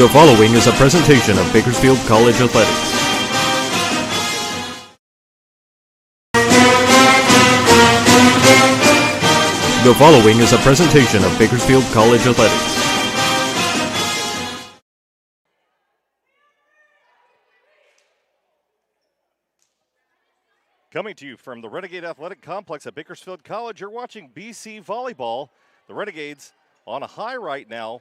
The following is a presentation of Bakersfield College Athletics. The following is a presentation of Bakersfield College Athletics. Coming to you from the Renegade Athletic Complex at Bakersfield College, you're watching BC Volleyball. The Renegades on a high right now,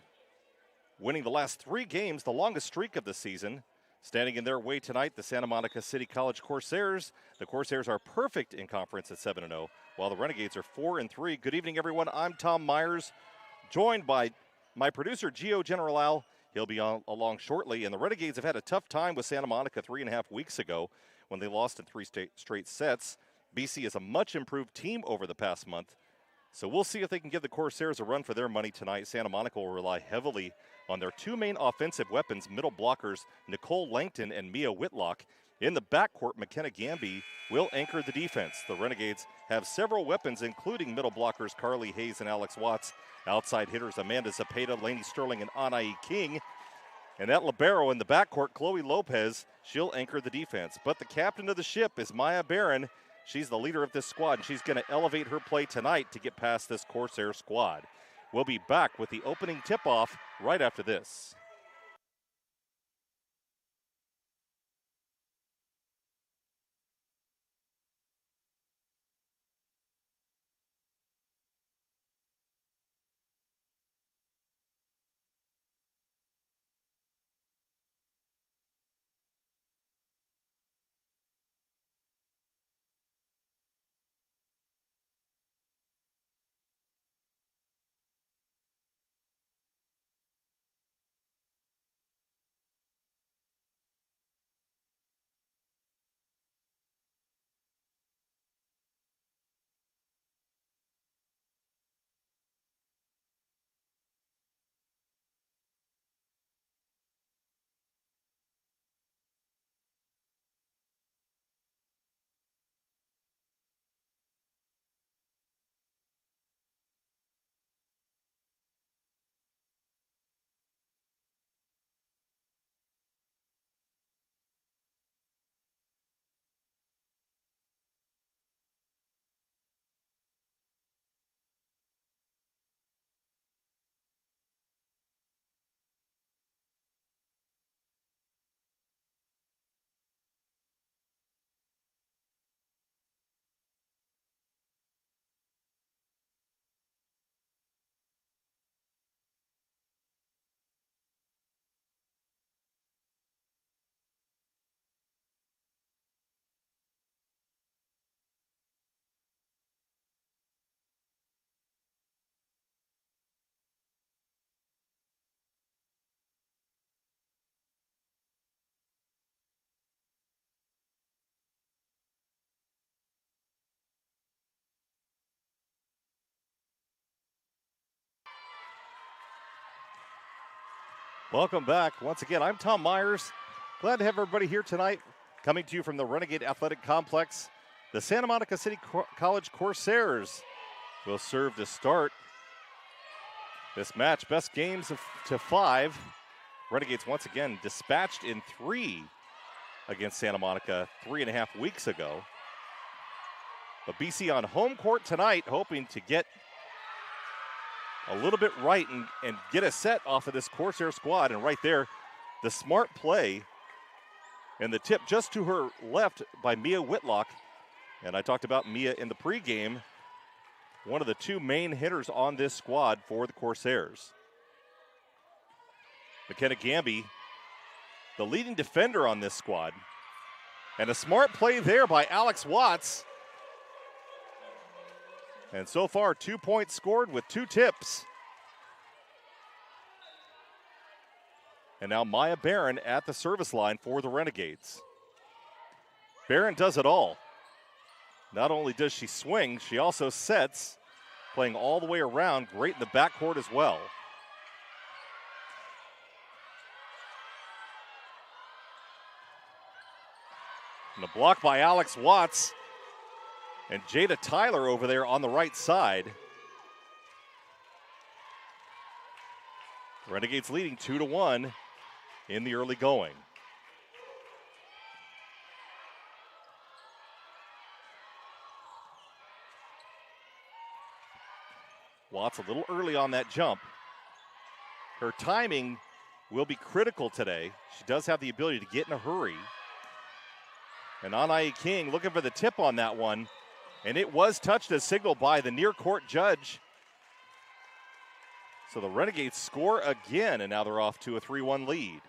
winning the last 3 games, the longest streak of the season. Standing in their way tonight, the Santa Monica City College Corsairs. The Corsairs are perfect in conference at 7-0, while the Renegades are 4-3. Good evening, everyone. I'm Tom Myers, joined by my producer, Gio General. He'll be along shortly. And the Renegades have had a tough time with Santa Monica 3.5 weeks ago when they lost in 3 straight sets. BC is a much improved team over the past month. So we'll see if they can give the Corsairs a run for their money tonight. Santa Monica will rely heavily on their 2 main offensive weapons, middle blockers Nicole Langton and Mia Whitlock. In the backcourt, McKenna Gamby will anchor the defense. The Renegades have several weapons, including middle blockers Carly Hayes and Alex Watts. Outside hitters Amanda Zapata, Lainey Sterling, and Anai King. And that libero in the backcourt, Chloe Lopez, she'll anchor the defense. But the captain of the ship is Maya Barron. She's the leader of this squad, and she's going to elevate her play tonight to get past this Corsair squad. We'll be back with the opening tip-off right after this. Welcome back. Once again, I'm Tom Myers. Glad to have everybody here tonight. Coming to you from the Renegade Athletic Complex. The Santa Monica City College Corsairs will serve to start this match. Best games to 5. Renegades once again dispatched in 3 against Santa Monica 3.5 weeks ago. But BC on home court tonight, hoping to get a little bit right and get a set off of this Corsair squad. And right there, the smart play and the tip just to her left by Mia Whitlock. And I talked about Mia in the pregame, one of the 2 main hitters on this squad for the Corsairs. McKenna Gamby, the leading defender on this squad. And a smart play there by Alex Watts. And so far, 2 points scored with 2 tips. And now Maya Barron at the service line for the Renegades. Barron does it all. Not only does she swing, she also sets, playing all the way around, great in the backcourt as well. And the block by Alex Watts. And Jada Tyler over there on the right side. Renegades leading 2-1. in the early going. Watts a little early on that jump. Her timing will be critical today. She does have the ability to get in a hurry. And Anai King looking for the tip on that one. And it was touched as signaled by the near court judge. So the Renegades score again, and now they're off to a 3-1 lead.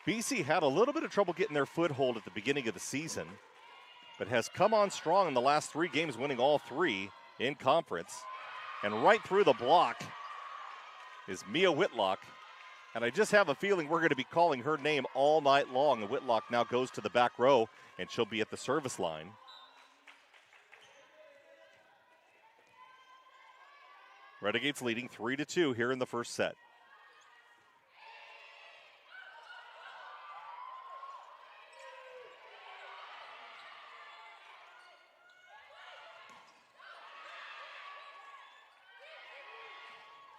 BC had a little bit of trouble getting their foothold at the beginning of the season, but has come on strong in the last 3 games, winning all 3 in conference. And right through the block is Mia Whitlock. And I just have a feeling we're going to be calling her name all night long. And Whitlock now goes to the back row, and she'll be at the service line. Renegades leading 3-2 here in the first set.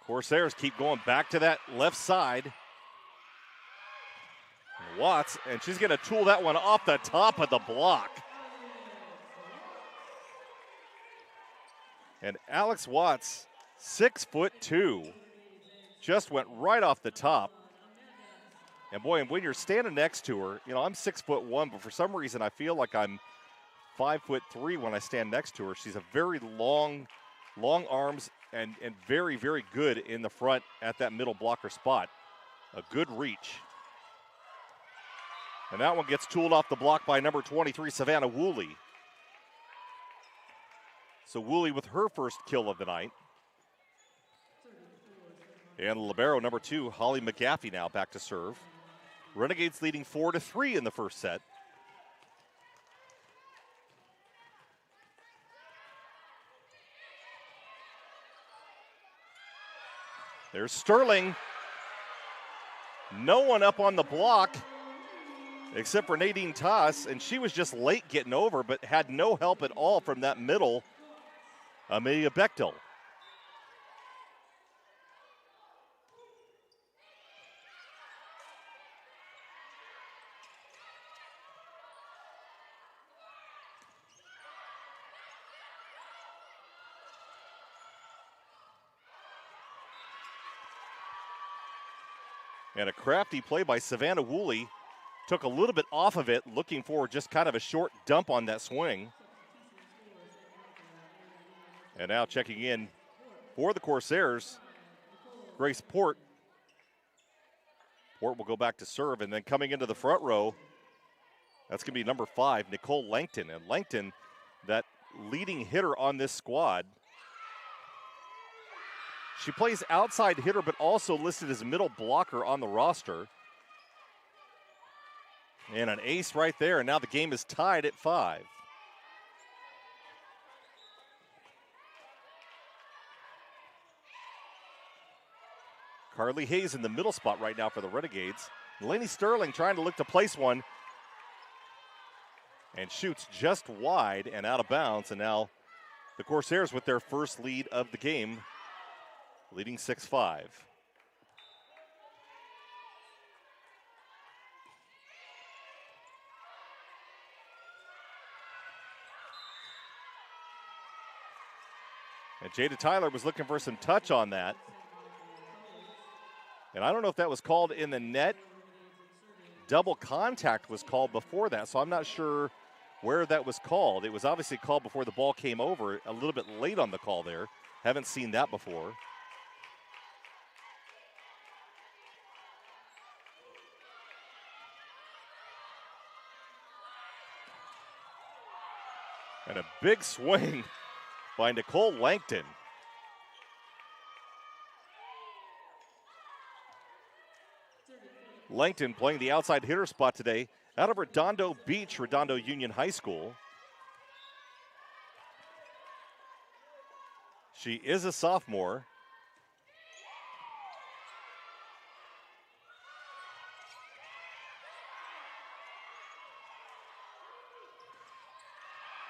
Corsairs keep going back to that left side. Watts, and she's going to tool that one off the top of the block. And Alex Watts, 6'2", just went right off the top. And boy, and when you're standing next to her, you know, I'm 6'1", but for some reason I feel like I'm 5'3" when I stand next to her. She's a very long arms and very, very good in the front at that middle blocker spot. A good reach. And that one gets tooled off the block by number 23, Savannah Woolley. So Woolley with her first kill of the night. And libero number 2, Holly McGaffey now back to serve. Renegades leading 4-3 in the first set. There's Sterling. No one up on the block except for Nadine Toss, and she was just late getting over, but had no help at all from that middle, Amelia Bechtel. And a crafty play by Savannah Woolley. Took a little bit off of it, looking for just kind of a short dump on that swing. And now checking in for the Corsairs, Grace Port. Port will go back to serve, and then coming into the front row, that's going to be number 5, Nicole Langton. And Langton, that leading hitter on this squad. She plays outside hitter, but also listed as middle blocker on the roster. And an ace right there, and now the game is tied at 5. Carly Hayes in the middle spot right now for the Renegades. Lainey Sterling trying to look to place one. And shoots just wide and out of bounds. And now the Corsairs with their first lead of the game, leading 6-5. And Jada Tyler was looking for some touch on that. And I don't know if that was called in the net. Double contact was called before that, so I'm not sure where that was called. It was obviously called before the ball came over, a little bit late on the call there. Haven't seen that before. And a big swing by Nicole Langton. Langton playing the outside hitter spot today out of Redondo Beach, Redondo Union High School. She is a sophomore.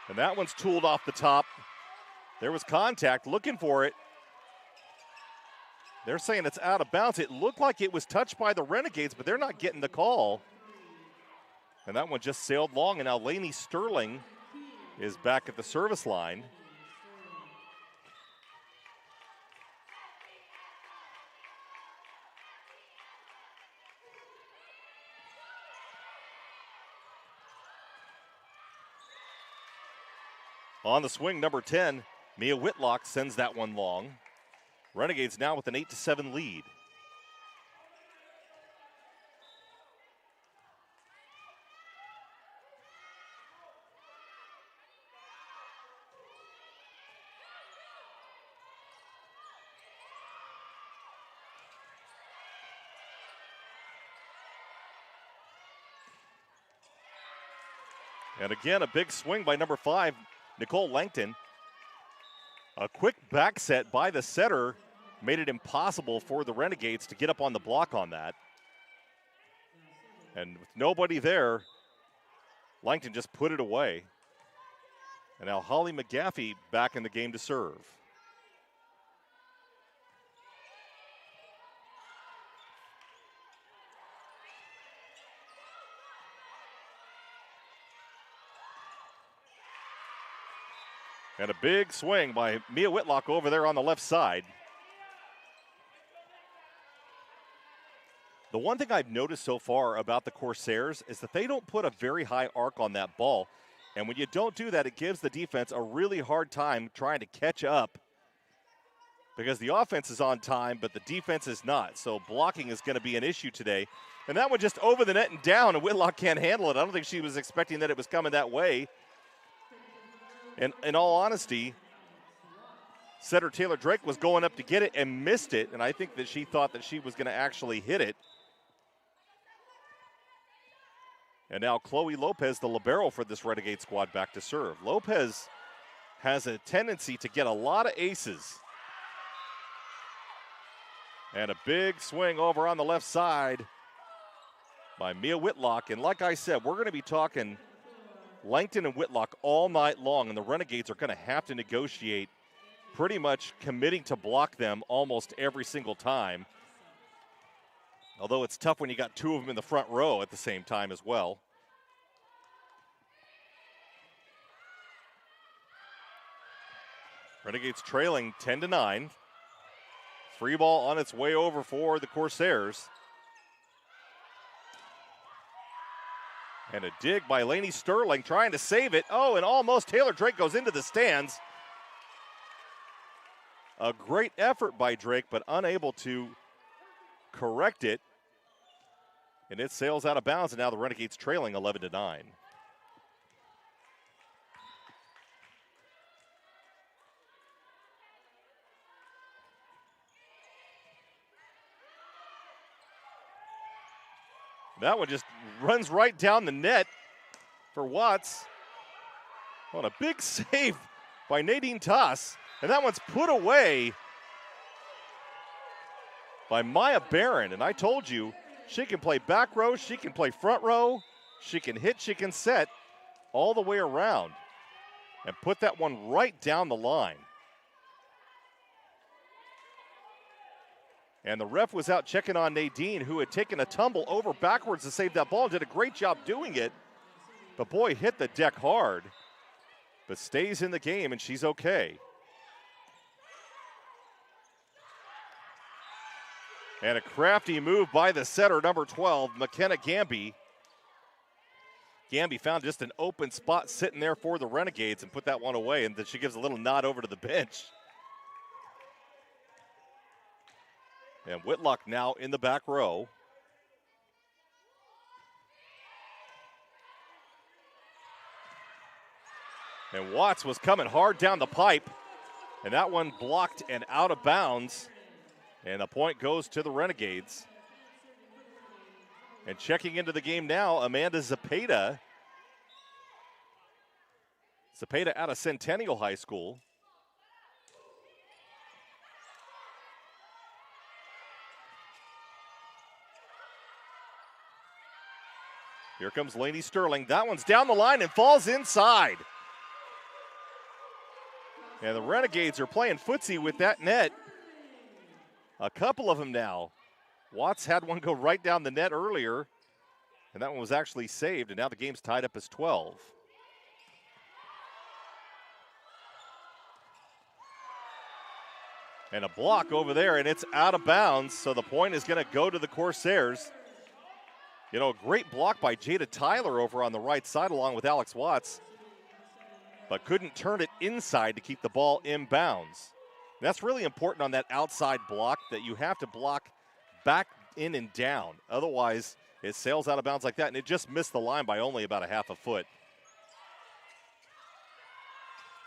And that one's tooled off the top. There was contact, looking for it. They're saying it's out of bounds. It looked like it was touched by the Renegades, but they're not getting the call. And that one just sailed long, and now Lainey Sterling is back at the service line. On the swing, number 10, Mia Whitlock sends that one long. Renegades now with an 8-7 lead. And again, a big swing by number 5, Nicole Langton. A quick back set by the setter made it impossible for the Renegades to get up on the block on that. And with nobody there, Langton just put it away. And now Holly McGaffey back in the game to serve. And a big swing by Mia Whitlock over there on the left side. The one thing I've noticed so far about the Corsairs is that they don't put a very high arc on that ball. And when you don't do that, it gives the defense a really hard time trying to catch up, because the offense is on time, but the defense is not. So blocking is going to be an issue today. And that one just over the net and down, and Whitlock can't handle it. I don't think she was expecting that it was coming that way. And in all honesty, setter Taylor Drake was going up to get it and missed it, and I think that she thought that she was going to actually hit it. And now Chloe Lopez, the libero for this Renegade squad, back to serve. Lopez has a tendency to get a lot of aces. And a big swing over on the left side by Mia Whitlock. And like I said, we're going to be talking Langton and Whitlock all night long, and the Renegades are going to have to negotiate, pretty much committing to block them almost every single time. Although it's tough when you got two of them in the front row at the same time as well. Renegades trailing 10-9. Free ball on its way over for the Corsairs. And a dig by Lainey Sterling trying to save it. Oh, and almost Taylor Drake goes into the stands. A great effort by Drake, but unable to correct it. And it sails out of bounds, and now the Renegades trailing 11-9. That one just runs right down the net for Watts. On a big save by Nadine Toss. And that one's put away by Maya Barron. And I told you, she can play back row, she can play front row, she can hit, she can set all the way around. And put that one right down the line. And the ref was out checking on Nadine, who had taken a tumble over backwards to save that ball and did a great job doing it. But boy, hit the deck hard, but stays in the game, and she's okay. And a crafty move by the setter, number 12, McKenna Gamby. Gamby found just an open spot sitting there for the Renegades and put that one away, and then she gives a little nod over to the bench. And Whitlock now in the back row. And Watts was coming hard down the pipe. And that one blocked and out of bounds. And the point goes to the Renegades. And checking into the game now, Amanda Zepeda. Zepeda out of Centennial High School. Here comes Lainey Sterling. That one's down the line and falls inside. And the Renegades are playing footsie with that net. A couple of them now. Watts had one go right down the net earlier, and that one was actually saved, and now the game's tied up as 12. And a block over there, and it's out of bounds, so the point is going to go to the Corsairs. You know, a great block by Jada Tyler over on the right side along with Alex Watts, but couldn't turn it inside to keep the ball inbounds. That's really important on that outside block, that you have to block back in and down. Otherwise, it sails out of bounds like that, and it just missed the line by only about a half a foot.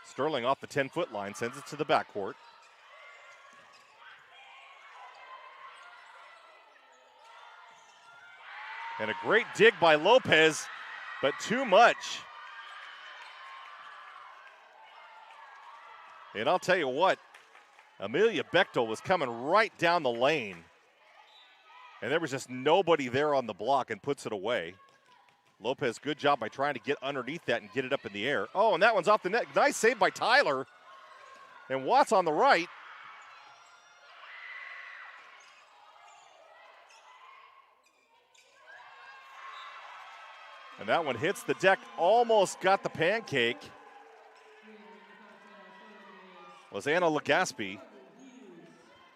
Sterling off the 10-foot line sends it to the backcourt. And a great dig by Lopez, but too much. And I'll tell you what, Amelia Bechtel was coming right down the lane. And there was just nobody there on the block, and puts it away. Lopez, good job by trying to get underneath that and get it up in the air. Oh, and that one's off the net. Nice save by Tyler. And Watts on the right. And that one hits the deck, almost got the pancake. Was Anna Legaspi.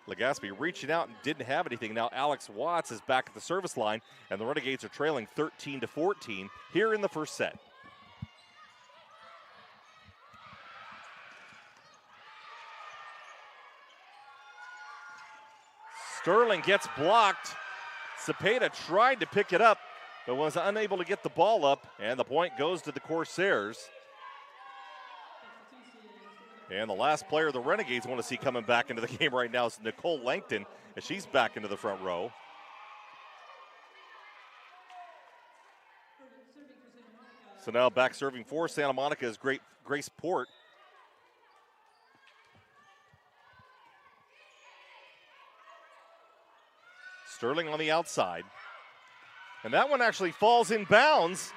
Legaspi reaching out and didn't have anything. Now Alex Watts is back at the service line, and the Renegades are trailing 13-14 here in the first set. Sterling gets blocked. Cepeda tried to pick it up, but was unable to get the ball up, and the point goes to the Corsairs. And the last player the Renegades want to see coming back into the game right now is Nicole Langton, as she's back into the front row. So now back serving for Santa Monica is Grace Port. Sterling on the outside. And that one actually falls in bounds.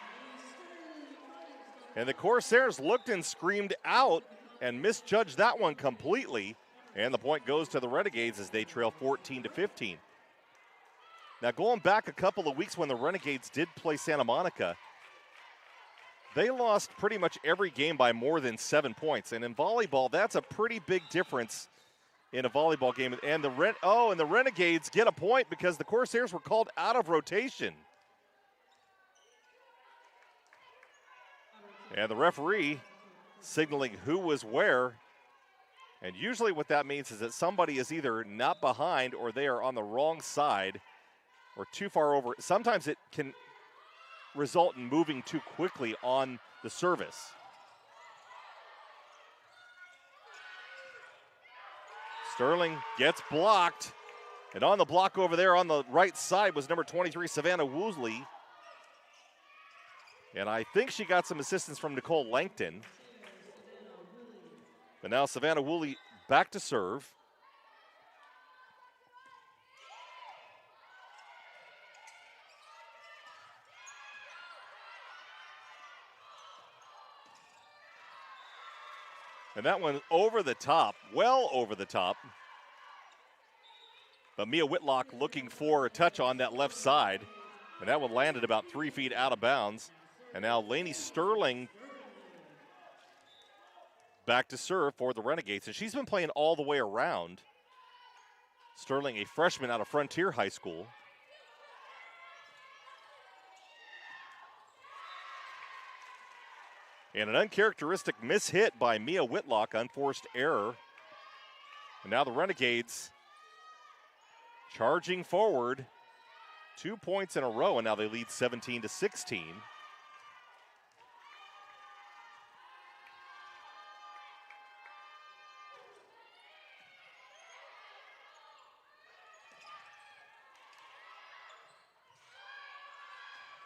And the Corsairs looked and screamed out and misjudged that one completely. And the point goes to the Renegades as they trail 14-15. Now going back a couple of weeks when the Renegades did play Santa Monica, they lost pretty much every game by more than 7 points. And in volleyball, that's a pretty big difference in a volleyball game. And the Renegades get a point because the Corsairs were called out of rotation. And the referee signaling who was where. And usually what that means is that somebody is either not behind or they are on the wrong side or too far over. Sometimes it can result in moving too quickly on the service. Sterling gets blocked. And on the block over there on the right side was number 23, Savannah Woosley. And I think she got some assistance from Nicole Langton. But now Savannah Woolley back to serve. And that one over the top, well over the top. But Mia Whitlock looking for a touch on that left side. And that one landed about 3 feet out of bounds. And now Lainey Sterling back to serve for the Renegades. And she's been playing all the way around. Sterling, a freshman out of Frontier High School. And an uncharacteristic mishit by Mia Whitlock, unforced error. And now the Renegades charging forward. 2 points in a row, and now they lead 17-16.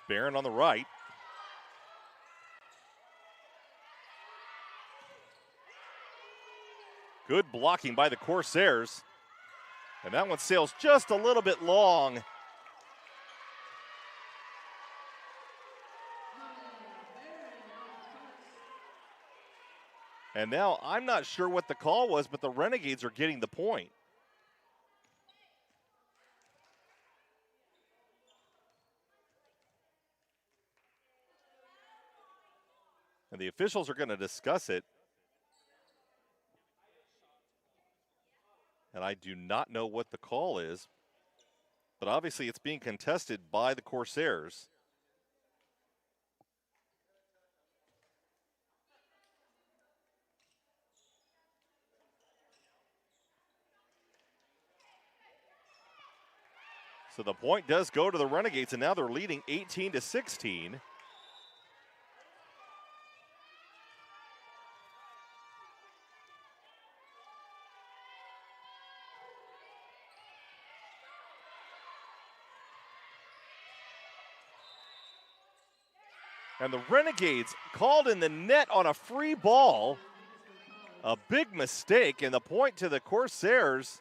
Barron on the right. Good blocking by the Corsairs. And that one sails just a little bit long. And now I'm not sure what the call was, but the Renegades are getting the point. the officials are going to discuss it. And I do not know what the call is, but obviously it's being contested by the Corsairs. So the point does go to the Renegades, and now they're leading 18-16. And the Renegades called in the net on a free ball. A big mistake, and the point to the Corsairs.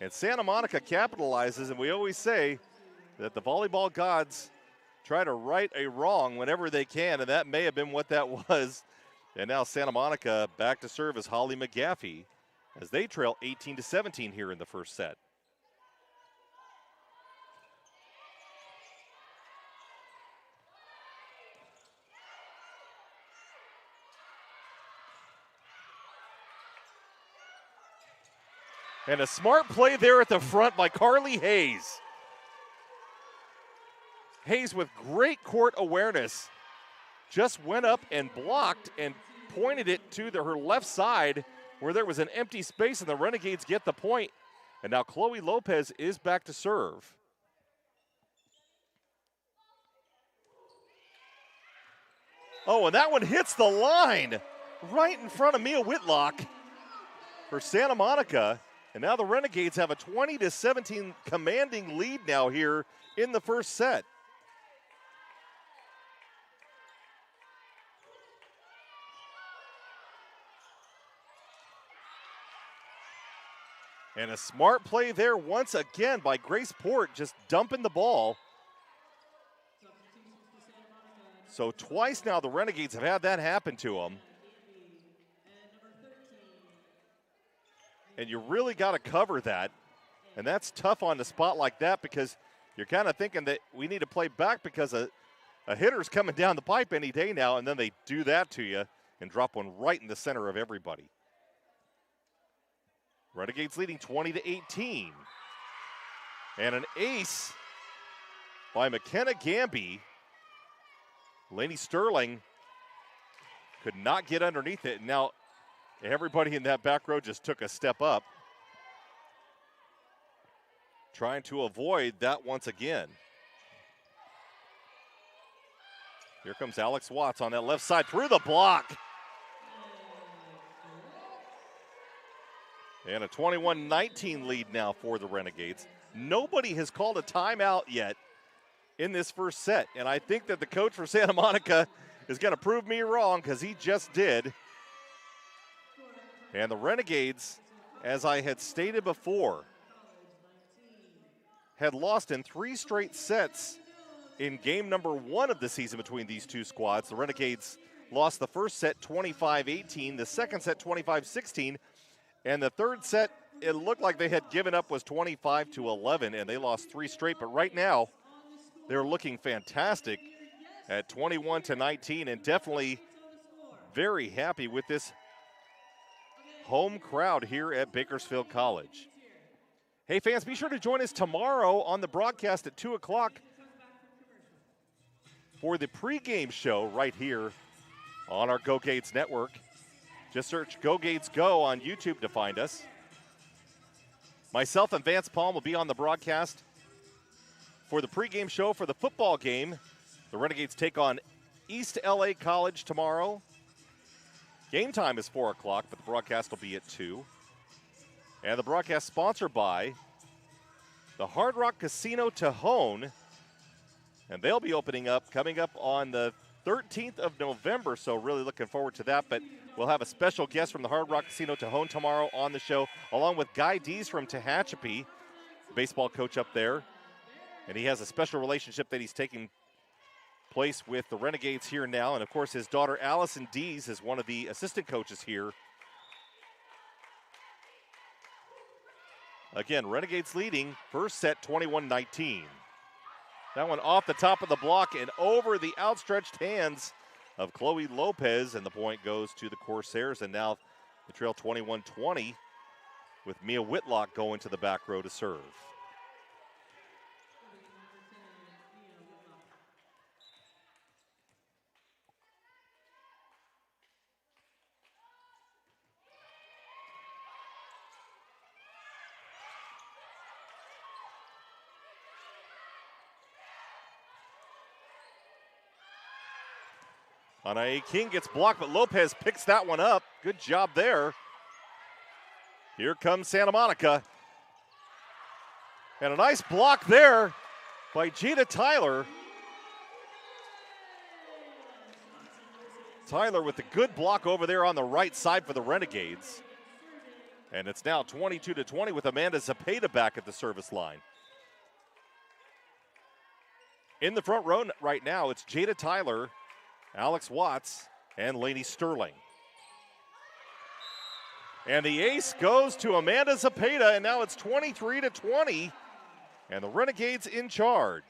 And Santa Monica capitalizes, and we always say that the volleyball gods try to right a wrong whenever they can, and that may have been what that was. And now Santa Monica back to serve as Holly McGaffey as they trail 18-17 here in the first set. And a smart play there at the front by Carly Hayes. Hayes with great court awareness just went up and blocked and pointed it to her left side where there was an empty space, and the Renegades get the point. And now Chloe Lopez is back to serve. Oh, and that one hits the line right in front of Mia Whitlock for Santa Monica. And now the Renegades have a 20-17 commanding lead now here in the first set. And a smart play there once again by Grace Port, just dumping the ball. So twice now the Renegades have had that happen to them. And you really got to cover that. And that's tough on the spot like that because you're kind of thinking that we need to play back because a hitter's coming down the pipe any day now, and then they do that to you and drop one right in the center of everybody. Renegades leading 20-18. And an ace by McKenna Gamby. Lainey Sterling could not get underneath it. Now everybody in that back row just took a step up, trying to avoid that once again. Here comes Alex Watts on that left side through the block. And a 21-19 lead now for the Renegades. Nobody has called a timeout yet in this first set. And I think that the coach for Santa Monica is going to prove me wrong because he just did. And the Renegades, as I had stated before, had lost in 3 straight sets in game number 1 of the season between these two squads. The Renegades lost the first set 25-18, the second set 25-16, and the third set, it looked like they had given up, was 25-11, and they lost 3 straight. But right now, they're looking fantastic at 21-19, and definitely very happy with this home crowd here at Bakersfield College. Hey fans, be sure to join us tomorrow on the broadcast at 2 o'clock for the pregame show right here on our Go Gates network. Just search Go Gates Go on YouTube to find us. Myself and Vance Palm will be on the broadcast for the pregame show for the football game. The Renegades take on East LA College tomorrow. Game time is 4 o'clock, but the broadcast will be at 2. And the broadcast sponsored by the Hard Rock Casino Tejon. And they'll be coming up on the 13th of November, so really looking forward to that. But we'll have a special guest from the Hard Rock Casino Tejon tomorrow on the show, along with Guy Dees from Tehachapi, baseball coach up there. And he has a special relationship that he's taking place with the Renegades here now. And, of course, his daughter Allison Dees is one of the assistant coaches here. Again, Renegades leading first set 21-19. That one off the top of the block and over the outstretched hands of Chloe Lopez, and the point goes to the Corsairs. And now the trail 21-20 with Mia Whitlock going to the back row to serve. Anae King gets blocked, but Lopez picks that one up. Good job there. Here comes Santa Monica. And a nice block there by Gina Tyler. Tyler with the good block over there on the right side for the Renegades. And it's now 22-20 with Amanda Zepeda back at the service line. In the front row right now, it's Jada Tyler, Alex Watts, and Lainey Sterling. And the ace goes to Amanda Zepeda, and now it's 23-20, and the Renegades in charge.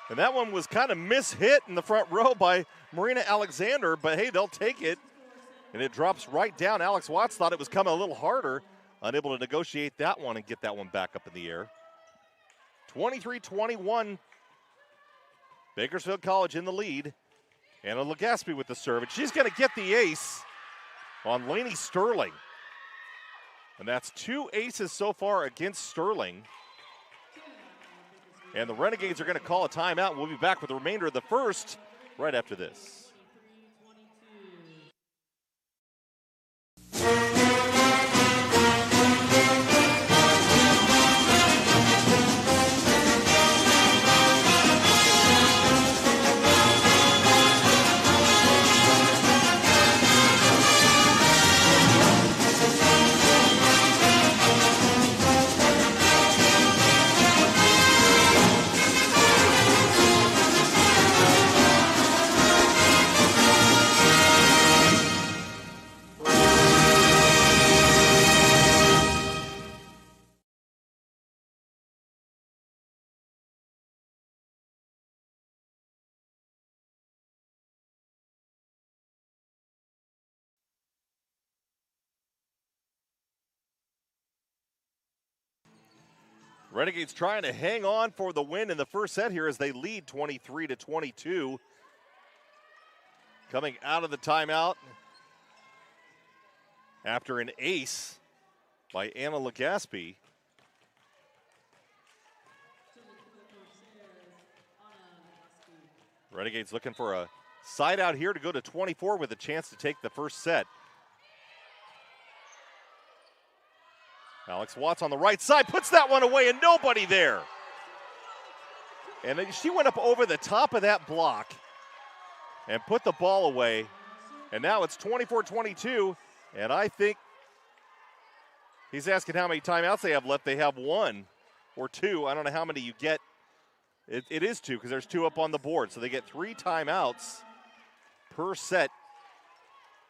And that one was kind of mishit in the front row by Marina Alexander, but hey, they'll take it. And it drops right down. Alex Watts thought it was coming a little harder, unable to negotiate that one and get that one back up in the air. 23-21, Bakersfield College in the lead. Anna Legaspi with the serve, and she's going to get the ace on Lainey Sterling. And that's 2 aces so far against Sterling. And the Renegades are going to call a timeout. We'll be back with the remainder of the first right after this. Renegades trying to hang on for the win in the first set here as they lead 23-22. Coming out of the timeout after an ace by Anna Legaspi. Renegades looking for a side out here to go to 24 with a chance to take the first set. Alex Watts on the right side puts that one away and nobody there. And she went up over the top of that block and put the ball away. And now it's 24-22. And I think he's asking how many timeouts they have left. They have 1 or 2. I don't know how many you get. It is 2 because there's 2 up on the board. So they get 3 timeouts per set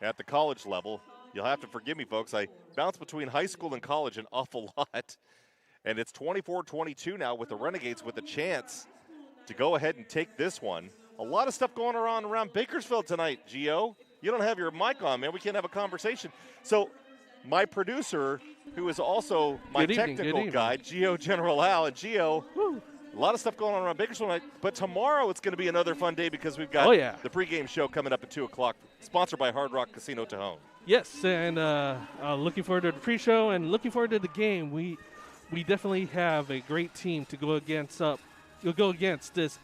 at the college level. You'll have to forgive me, folks. I bounce between high school and college an awful lot. And it's 24-22 now with the Renegades with a chance to go ahead and take this one. A lot of stuff going on around Bakersfield tonight, Gio. You don't have your mic on, man. We can't have a conversation. So my producer, who is also my technical guy, Gio General Al, and Gio, a lot of stuff going on around Bakersfield tonight. But tomorrow it's going to be another fun day because we've got the pregame show coming up at 2 o'clock, sponsored by Hard Rock Casino Tejon. Yes, and looking forward to the pre-show and looking forward to the game. We definitely have a great team to go against. You'll go against this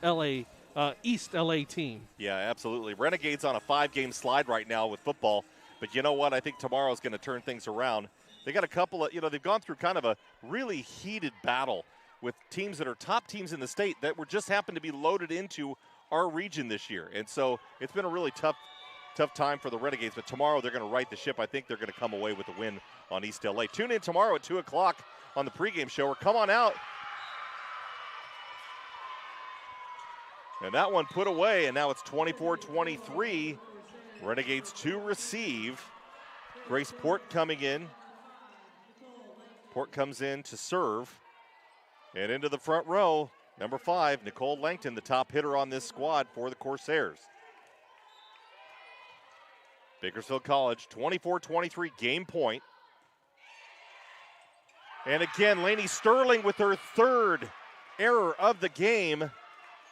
East LA team. Yeah, absolutely. Renegades on a 5-game slide right now with football, but you know what? I think tomorrow's going to turn things around. They got a couple of, they've gone through kind of a really heated battle with teams that are top teams in the state that were just happened to be loaded into our region this year, and so it's been a really tough tough time for the Renegades, but tomorrow they're going to right the ship. I think they're going to come away with a win on East LA. Tune in tomorrow at 2 o'clock on the pregame show, or come on out. And that one put away, and now it's 24-23. Renegades to receive. Grace Port coming in. Port comes in to serve. And into the front row, number 5, Nicole Langton, the top hitter on this squad for the Corsairs. Bakersfield College, 24-23 game point. And again, Lainey Sterling with her third error of the game.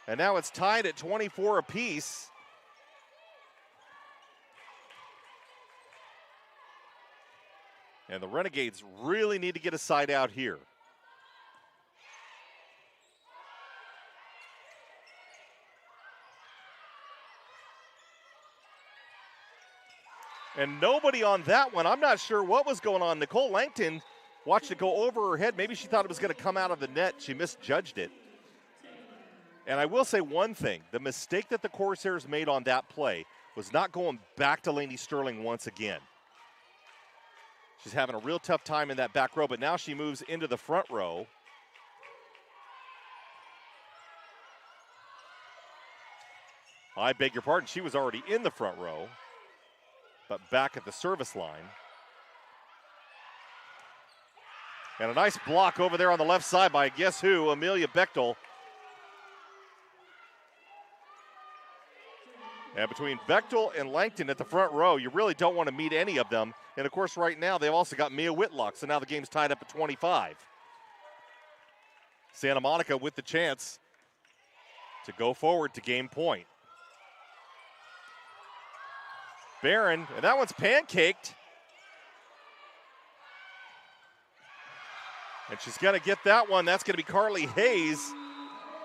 And now it's tied at 24 apiece. And the Renegades really need to get a side out here. And nobody on that one. I'm not sure what was going on. Nicole Langton watched it go over her head. Maybe she thought it was going to come out of the net. She misjudged it. And I will say one thing. The mistake that the Corsairs made on that play was not going back to Lainey Sterling once again. She's having a real tough time in that back row, but now she moves into the front row. I beg your pardon, she was already in the front row, but back at the service line. And a nice block over there on the left side by guess who, Amelia Bechtel. And between Bechtel and Langton at the front row, you really don't want to meet any of them. And, of course, right now they've also got Mia Whitlock, so now the game's tied up at 25. Santa Monica with the chance to go forward to game point. Barron, and that one's pancaked. And she's going to get that one. That's going to be Carly Hayes.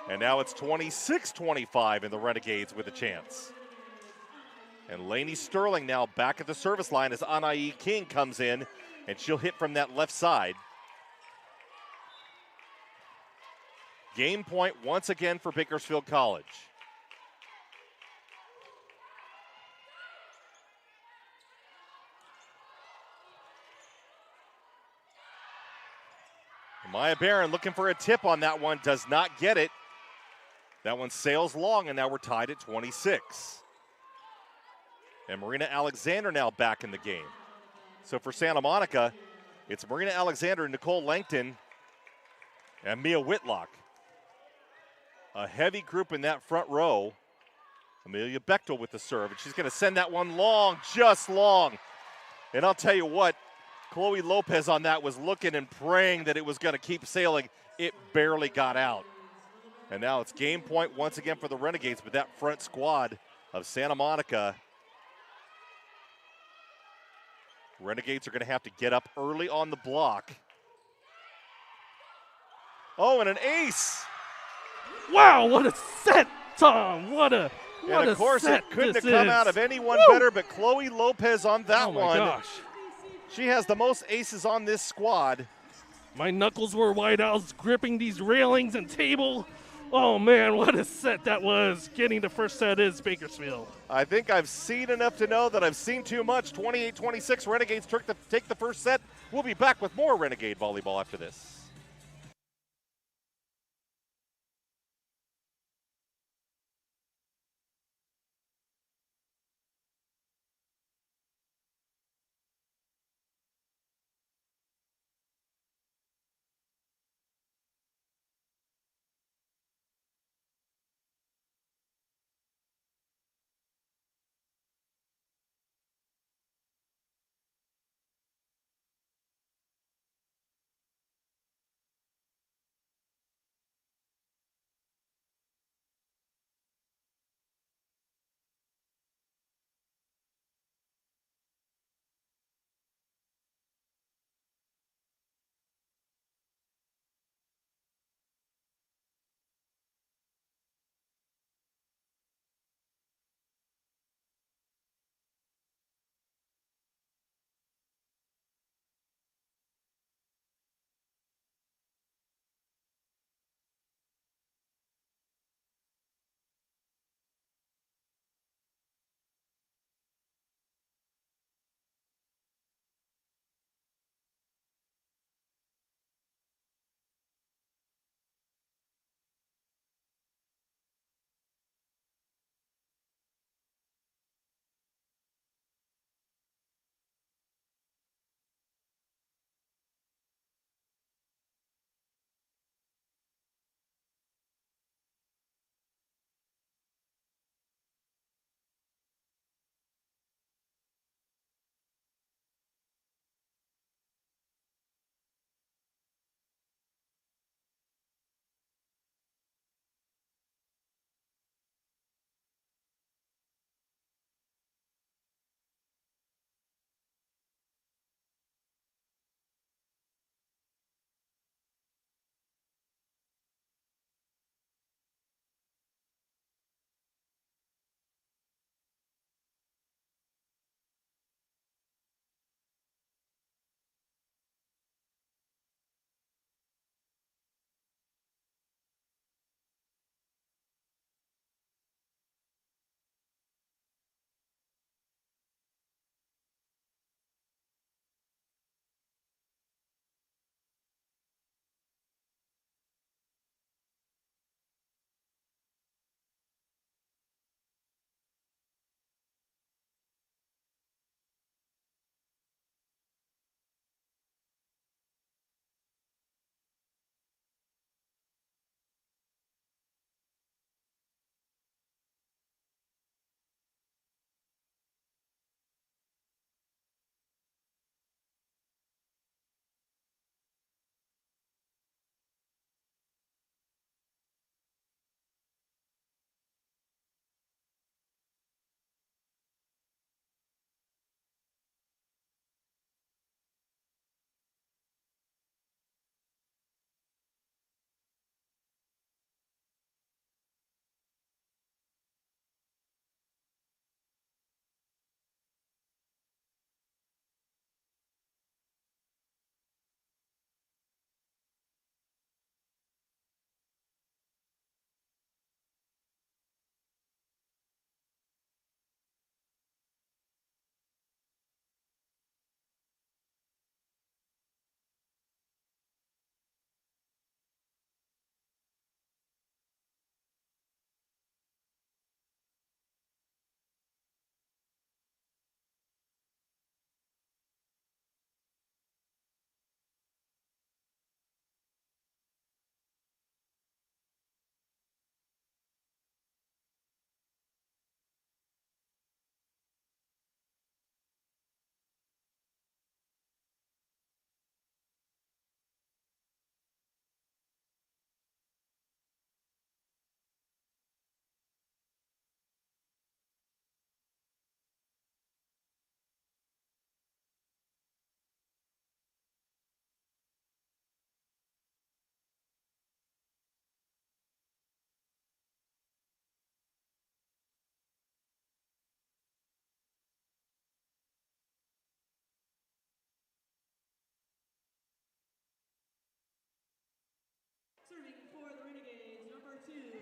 And now it's 26-25 and the Renegades with a chance. And Lainey Sterling now back at the service line as Anai King comes in, and she'll hit from that left side. Game point once again for Bakersfield College. Maya Barron looking for a tip on that one, does not get it. That one sails long, and now we're tied at 26. And Marina Alexander now back in the game. So for Santa Monica, it's Marina Alexander, Nicole Langton, and Mia Whitlock. A heavy group in that front row. Amelia Bechtel with the serve, and she's going to send that one long, just long. And I'll tell you what, Chloe Lopez on that was looking and praying that it was going to keep sailing. It barely got out. And now it's game point once again for the Renegades, but that front squad of Santa Monica. Renegades are going to have to get up early on the block. Oh, and an ace. Wow, what a set, Tom. What a set. And of course, it couldn't have come out of anyone better but Chloe Lopez on that one. Oh, my gosh. She has the most aces on this squad. My knuckles were wide. I was gripping these railings and table. Oh, man, what a set that was. Getting the first set is Bakersfield. I think I've seen enough to know that I've seen too much. 28-26, Renegades take the first set. We'll be back with more Renegade Volleyball after this.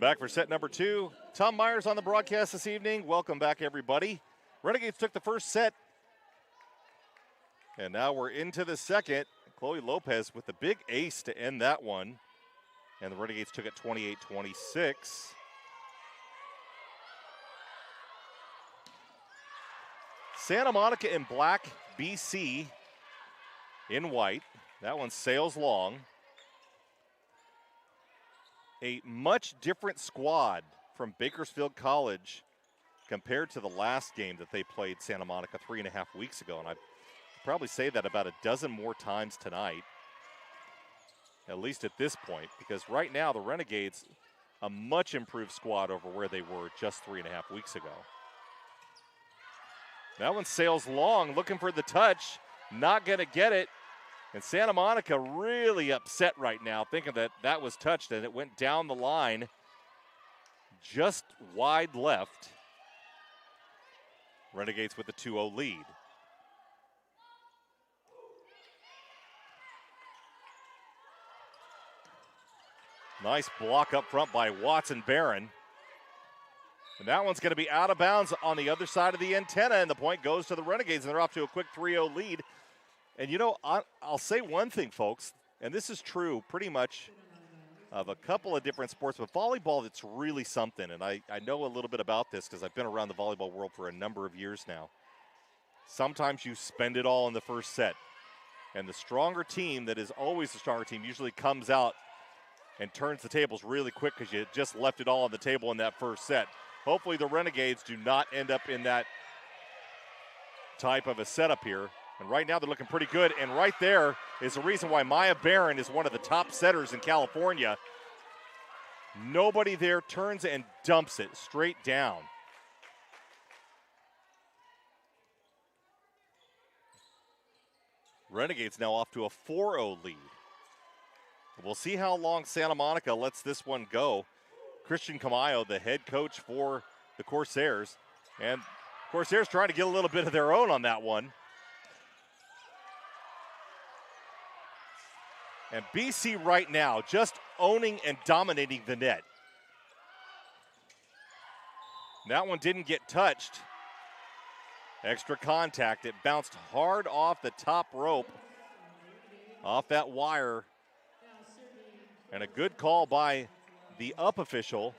Back for set number 2. Tom Myers on the broadcast this evening. Welcome back, everybody. Renegades took the first set. And now we're into the second. Chloe Lopez with the big ace to end that one. And the Renegades took it 28-26. Santa Monica in black, BC in white. That one sails long. A much different squad from Bakersfield College compared to the last game that they played Santa Monica 3.5 weeks ago. And I'd probably say that about a dozen more times tonight, at least at this point, because right now the Renegades, a much improved squad over where they were just 3.5 weeks ago. That one sails long, looking for the touch, not going to get it. And Santa Monica really upset right now, thinking that that was touched, and it went down the line just wide left. Renegades with the 2-0 lead. Nice block up front by Watson Barron. And that one's going to be out of bounds on the other side of the antenna, and the point goes to the Renegades, and they're off to a quick 3-0 lead. And, you know, I'll say one thing, folks, and this is true pretty much of a couple of different sports, but volleyball, it's really something. And I know a little bit about this because I've been around the volleyball world for a number of years now. Sometimes you spend it all in the first set. And the stronger team that is always the stronger team usually comes out and turns the tables really quick because you just left it all on the table in that first set. Hopefully the Renegades do not end up in that type of a setup here. And right now they're looking pretty good. And right there is the reason why Maya Barron is one of the top setters in California. Nobody there, turns and dumps it straight down. Renegades now off to a 4-0 lead. We'll see how long Santa Monica lets this one go. Christian Camayo, the head coach for the Corsairs. And Corsairs trying to get a little bit of their own on that one. And BC right now just owning and dominating the net. That one didn't get touched. Extra contact. It bounced hard off the top rope, off that wire. And a good call by the up official.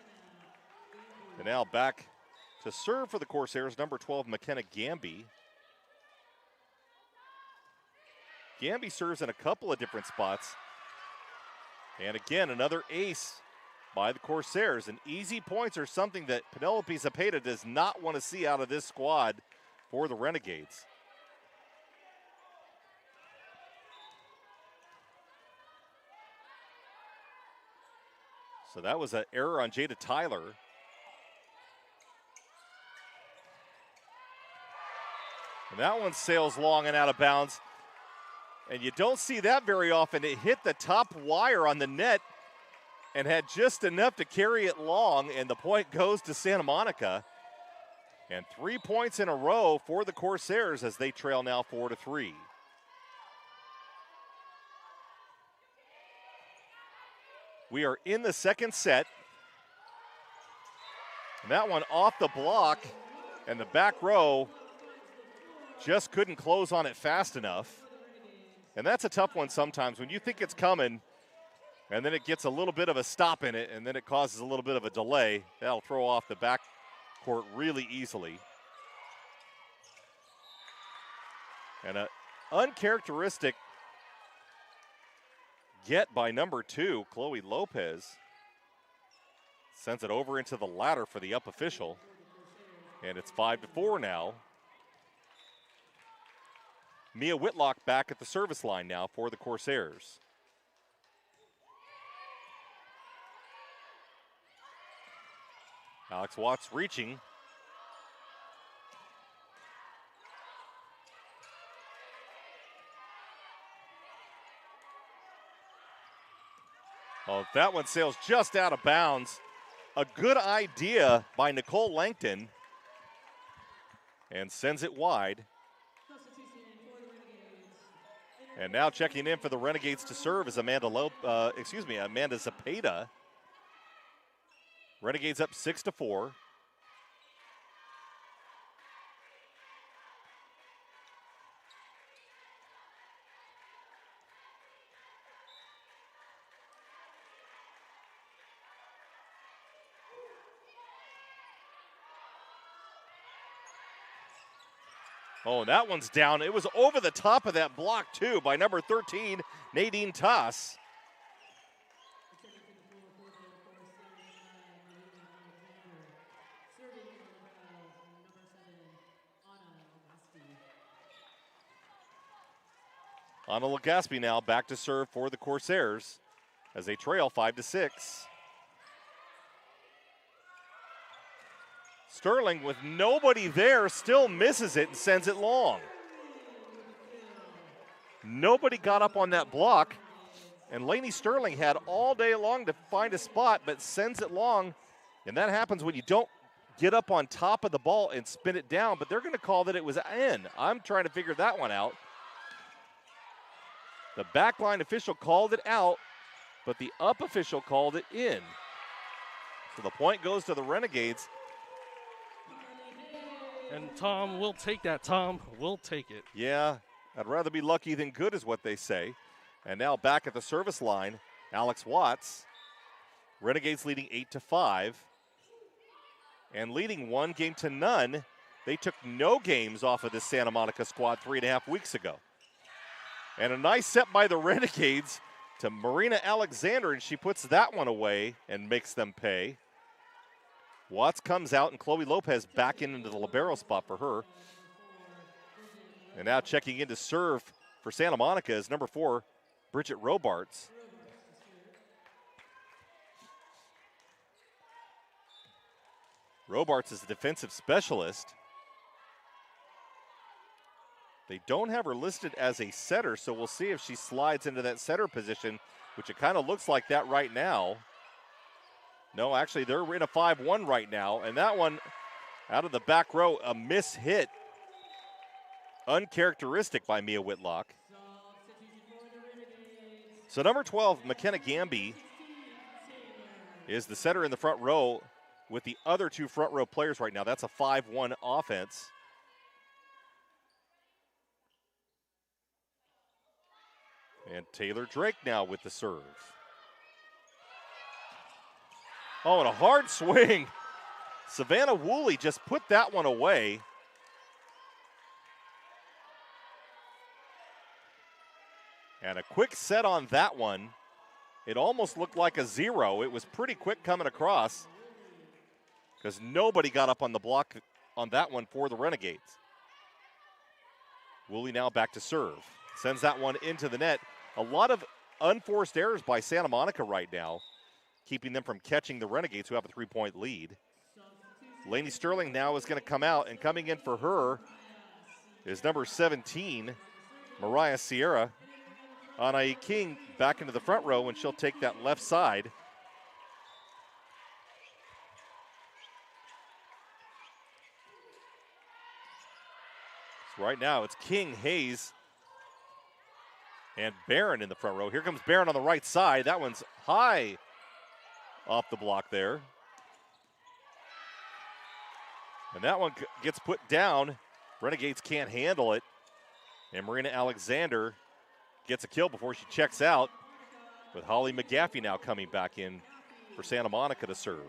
And now back to serve for the Corsairs, number 12, McKenna Gamby. Gamby serves in a couple of different spots. And again, another ace by the Corsairs. And easy points are something that Penelope Zapata does not want to see out of this squad for the Renegades. So that was an error on Jada Tyler. And that one sails long and out of bounds. And you don't see that very often. It hit the top wire on the net and had just enough to carry it long, and the point goes to Santa Monica. And 3 points in a row for the Corsairs as they trail now 4-3. We are in the second set. And that one off the block, and the back row just couldn't close on it fast enough. And that's a tough one sometimes when you think it's coming and then it gets a little bit of a stop in it and then it causes a little bit of a delay. That'll throw off the back court really easily. And an uncharacteristic get by number 2, Chloe Lopez. Sends it over into the ladder for the up official. And it's 5-4 now. Mia Whitlock back at the service line now for the Corsairs. Alex Watts reaching. Well, that one sails just out of bounds. A good idea by Nicole Langton. And sends it wide. And now checking in for the Renegades to serve is Amanda Zapata. Renegades up 6-4. Oh, that one's down. It was over the top of that block, too, by number 13, Nadine Toss. Anna Legaspi now back to serve for the Corsairs as they trail 5-6. Sterling, with nobody there, still misses it and sends it long. Nobody got up on that block, and Lainey Sterling had all day long to find a spot, but sends it long, and that happens when you don't get up on top of the ball and spin it down, but they're going to call that it was in. I'm trying to figure that one out. The backline official called it out, but the up official called it in. So the point goes to the Renegades. And Tom will take that. Tom will take it. Yeah, I'd rather be lucky than good is what they say. And now back at the service line, Alex Watts. Renegades leading 8-5. And leading 1-0. They took no games off of this Santa Monica squad 3.5 weeks ago. And a nice set by the Renegades to Marina Alexander, and she puts that one away and makes them pay. Watts comes out, and Chloe Lopez back into the libero spot for her. And now checking in to serve for Santa Monica is number 4, Bridget Robarts. Robarts is a defensive specialist. They don't have her listed as a setter, so we'll see if she slides into that setter position, which it kind of looks like that right now. No, actually, they're in a 5-1 right now, and that one out of the back row, a miss hit. Uncharacteristic by Mia Whitlock. So number 12, McKenna Gamby, is the setter in the front row with the other 2 front row players right now. That's a 5-1 offense. And Taylor Drake now with the serve. Oh, and a hard swing. Savannah Woolley just put that one away. And a quick set on that one. It almost looked like a 0. It was pretty quick coming across because nobody got up on the block on that one for the Renegades. Woolley now back to serve. Sends that one into the net. A lot of unforced errors by Santa Monica right now, keeping them from catching the Renegades, who have a 3-point lead. Lainey Sterling now is going to come out, and coming in for her is number 17, Mariah Sierra. Anai King back into the front row, and she'll take that left side. So right now it's King, Hayes, and Barron in the front row. Here comes Barron on the right side. That one's high off the block there. And that one gets put down. Renegades can't handle it. And Marina Alexander gets a kill before she checks out, with Holly McGaffey now coming back in for Santa Monica to serve.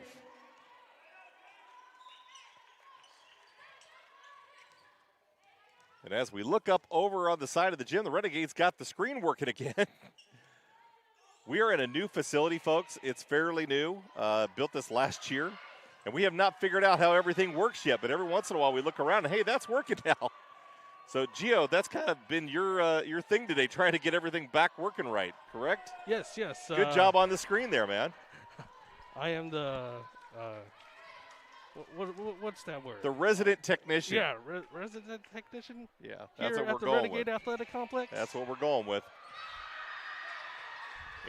And as we look up over on the side of the gym, the Renegades got the screen working again. We are in a new facility, folks. It's fairly new, built this last year. And we have not figured out how everything works yet, but every once in a while we look around and, hey, that's working now. So, Gio, that's kind of been your thing today, trying to get everything back working right, correct? Yes. Good job on the screen there, man. I am the what's that word? The resident technician. Yeah, resident technician. Yeah, that's here what we're at the going Renegade with. Athletic Complex. That's what we're going with.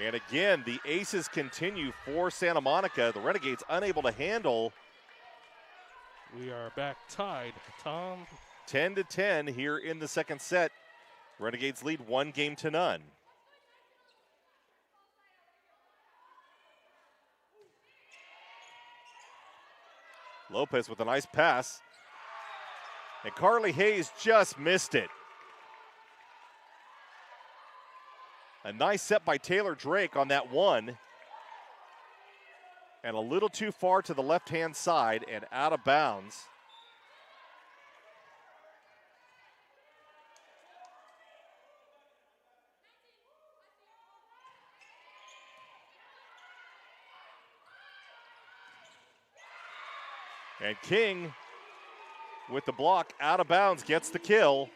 And again, the aces continue for Santa Monica. The Renegades unable to handle. We are back tied, Tom. 10-10 here in the second set. Renegades lead 1-0. Lopez with a nice pass. And Carly Hayes just missed it. A nice set by Taylor Drake on that one. And a little too far to the left-hand side and out of bounds. And King with the block out of bounds gets the kill.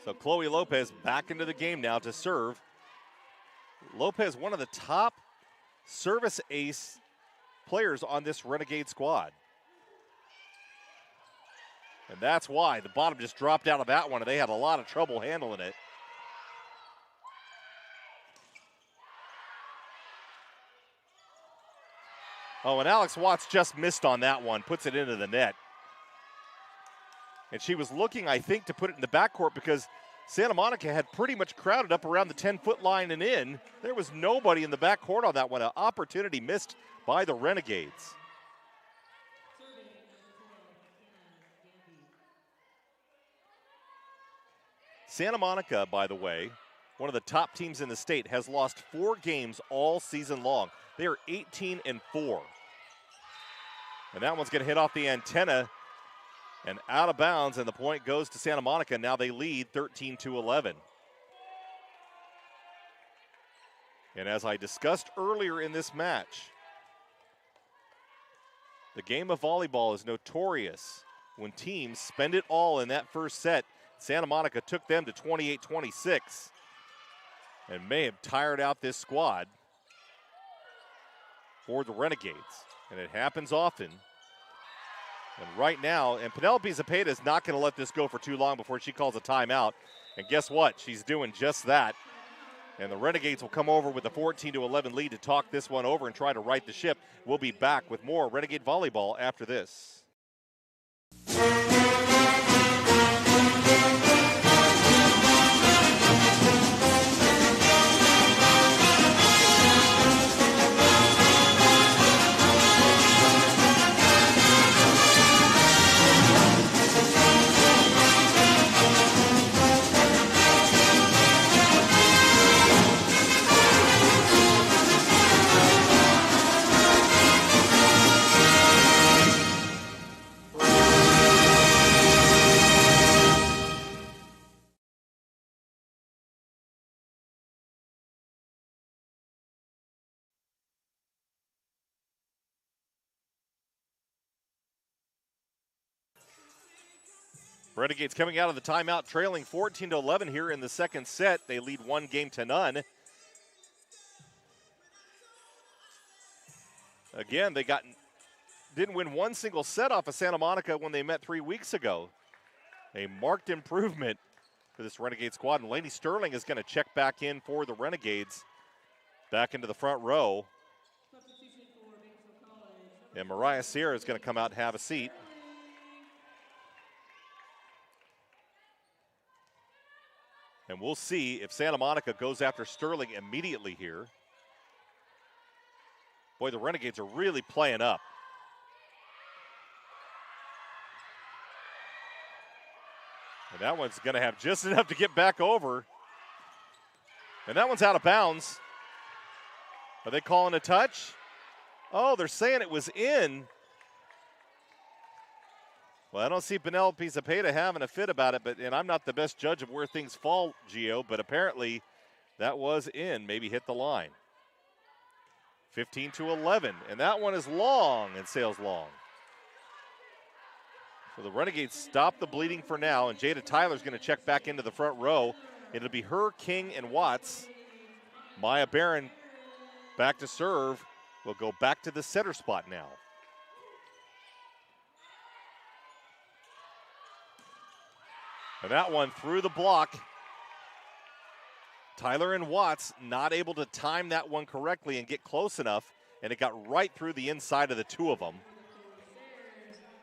So Chloe Lopez back into the game now to serve. Lopez, one of the top service ace players on this Renegade squad. And that's why the bottom just dropped out of that one, and they had a lot of trouble handling it. Oh, and Alex Watts just missed on that one, puts it into the net. And she was looking, I think, to put it in the backcourt because Santa Monica had pretty much crowded up around the 10-foot line and in. There was nobody in the backcourt on that one. An opportunity missed by the Renegades. Santa Monica, by the way, one of the top teams in the state, has lost 4 games all season long. They are 18-4. And that one's going to hit off the antenna and out of bounds, and the point goes to Santa Monica. Now they lead 13-11. And as I discussed earlier in this match, the game of volleyball is notorious when teams spend it all in that first set. Santa Monica took them to 28-26 and may have tired out this squad for the Renegades. And it happens often. And right now, and Penelope Zepeda is not going to let this go for too long before she calls a timeout. And guess what? She's doing just that. And the Renegades will come over with a 14-11 lead to talk this one over and try to right the ship. We'll be back with more Renegade Volleyball after this. Renegades coming out of the timeout, trailing 14-11 here in the second set. They lead 1-0. Again, they didn't win one single set off of Santa Monica when they met 3 weeks ago. A marked improvement for this Renegade squad. And Lainey Sterling is going to check back in for the Renegades, back into the front row. And Mariah Sierra is going to come out and have a seat. And we'll see if Santa Monica goes after Sterling immediately here. Boy, the Renegades are really playing up. And that one's going to have just enough to get back over. And that one's out of bounds. Are they calling a touch? Oh, they're saying it was in. Well, I don't see Penelope Zepeda having a fit about it, and I'm not the best judge of where things fall, Gio, but apparently that was in, maybe hit the line. 15-11, and that one is long and sails long. So the Renegades stop the bleeding for now, and Jada Tyler's going to check back into the front row. It'll be her, King, and Watts. Maya Barron back to serve. Will go back to the setter spot now. And that one through the block. Tyler and Watts not able to time that one correctly and get close enough, and it got right through the inside of the two of them.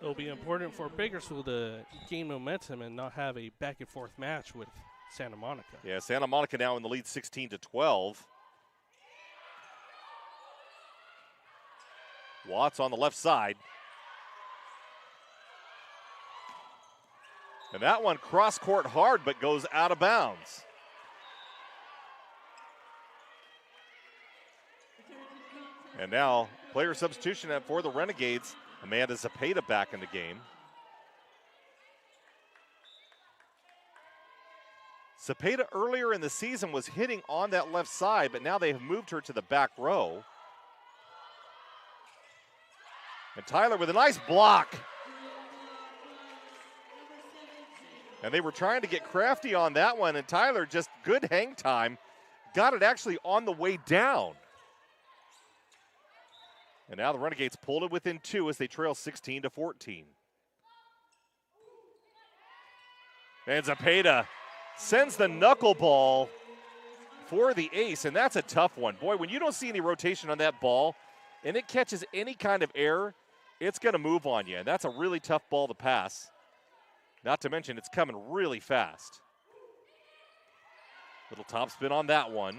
It'll be important for Bakersfield to gain momentum and not have a back-and-forth match with Santa Monica. Yeah, Santa Monica now in the lead 16-12. Watts on the left side. And that one cross-court hard, but goes out of bounds. And now, player substitution for the Renegades. Amanda Zepeda back in the game. Zepeda earlier in the season was hitting on that left side, but now they have moved her to the back row. And Tyler with a nice block. And they were trying to get crafty on that one, and Tyler just good hang time. Got it actually on the way down. And now the Renegades pulled it within 2 as they trail 16-14. And Zepeda sends the knuckleball for the ace, and that's a tough one. Boy, when you don't see any rotation on that ball and it catches any kind of air, it's going to move on you, and that's a really tough ball to pass. Not to mention it's coming really fast. Little top spin on that one.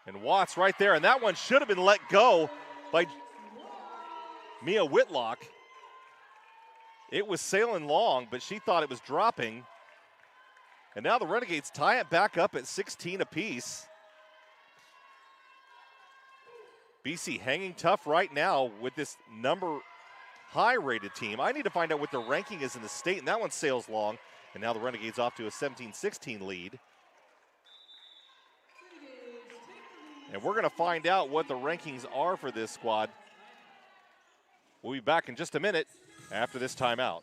And Watts right there, and that one should have been let go by Mia Whitlock. It was sailing long, but she thought it was dropping. And now the Renegades tie it back up at 16 apiece. BC hanging tough right now with this number high-rated team. I need to find out what their ranking is in the state, and that one sails long. And now the Renegades off to a 17-16 lead. And we're going to find out what the rankings are for this squad. We'll be back in just a minute after this timeout.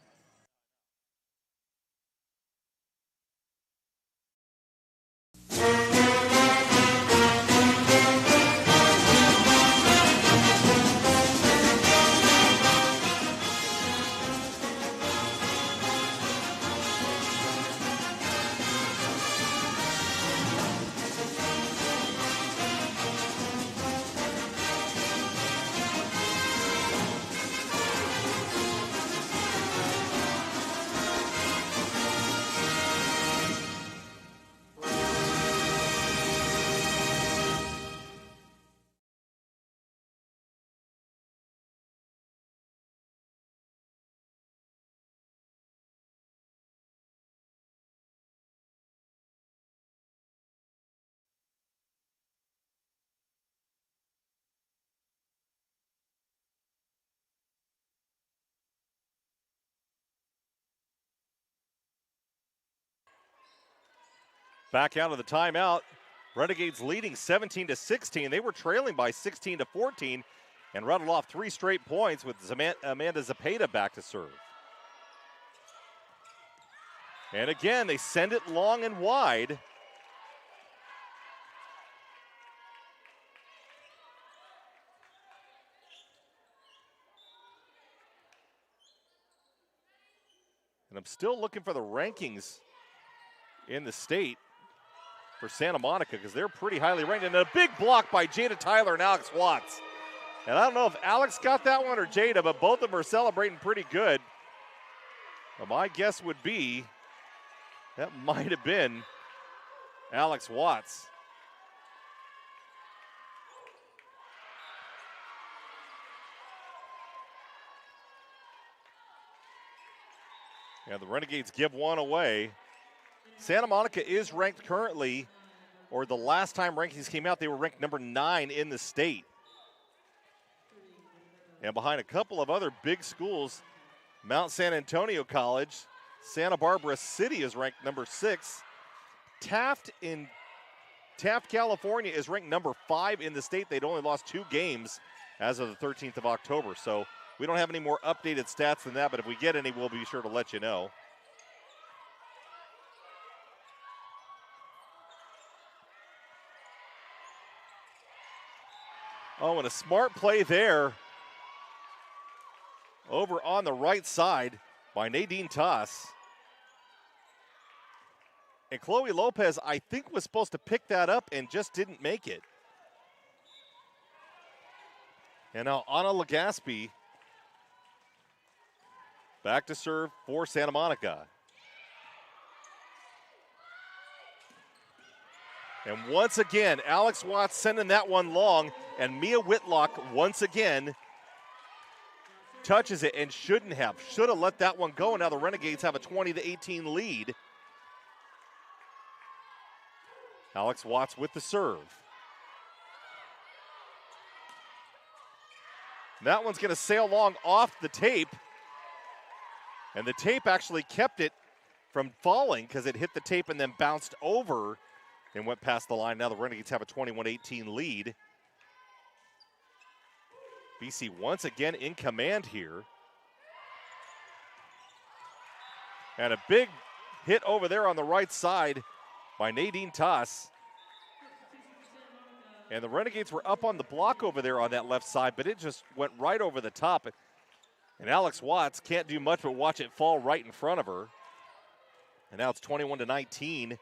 Back out of the timeout. Renegades leading 17-16. They were trailing by 16-14 and rattled off 3 straight points with Amanda Zepeda back to serve. And again, they send it long and wide. And I'm still looking for the rankings in the state for Santa Monica because they're pretty highly ranked. And a big block by Jada Tyler and Alex Watts. And I don't know if Alex got that one or Jada, but both of them are celebrating pretty good. Well, my guess would be that might have been Alex Watts. Yeah, the Renegades give one away. Santa Monica is ranked currently, or the last time rankings came out, they were ranked number 9 in the state. And behind a couple of other big schools, Mount San Antonio College, Santa Barbara City is ranked number 6. Taft, California is ranked number 5 in the state. They'd only lost 2 games as of the 13th of October. So we don't have any more updated stats than that, but if we get any, we'll be sure to let you know. Oh, and a smart play there over on the right side by Nadine Toss. And Chloe Lopez, I think, was supposed to pick that up and just didn't make it. And now Anna Legaspi Back to serve for Santa Monica. And once again, Alex Watts sending that one long, and Mia Whitlock once again touches it and shouldn't have. Should have let that one go, and now the Renegades have a 20-18 lead. Alex Watts with the serve. And that one's going to sail long off the tape. And the tape actually kept it from falling because it hit the tape and then bounced over and went past the line. Now the Renegades have a 21-18 lead. BC once again in command here. And a big hit over there on the right side by Nadine Toss. And the Renegades were up on the block over there on that left side, but it just went right over the top. And Alex Watts can't do much but watch it fall right in front of her. And now it's 21-19,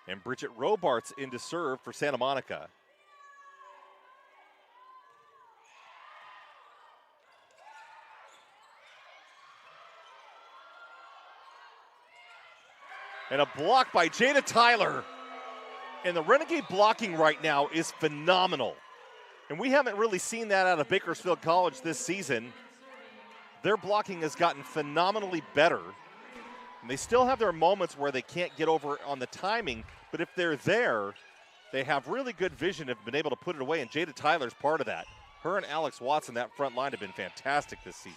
and Bridget Robart's in to serve for Santa Monica. And a block by Jada Tyler. And the Renegade blocking right now is phenomenal. And we haven't really seen that out of Bakersfield College this season. Their blocking has gotten phenomenally better. And they still have their moments where they can't get over on the timing, but if they're there, they have really good vision, have been able to put it away, and Jada Tyler's part of that. Her and Alex Watts in that front line have been fantastic this season.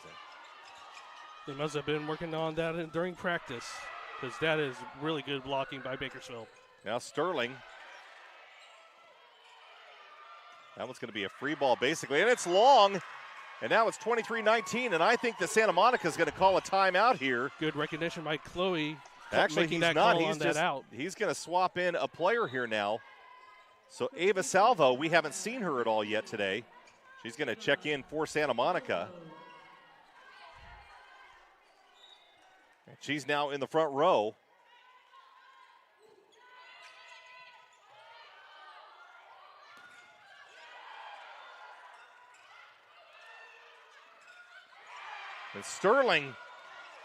They must have been working on that during practice, because that is really good blocking by Bakersfield. Now Sterling. That one's going to be a free ball basically, and it's long. And now it's 23-19, and I think that Santa Monica is going to call a timeout here. Good recognition by Chloe. Actually, he's not. He's going to swap in a player here now. So Ava Salvo, we haven't seen her at all yet today. She's going to check in for Santa Monica. And she's now in the front row. And Sterling,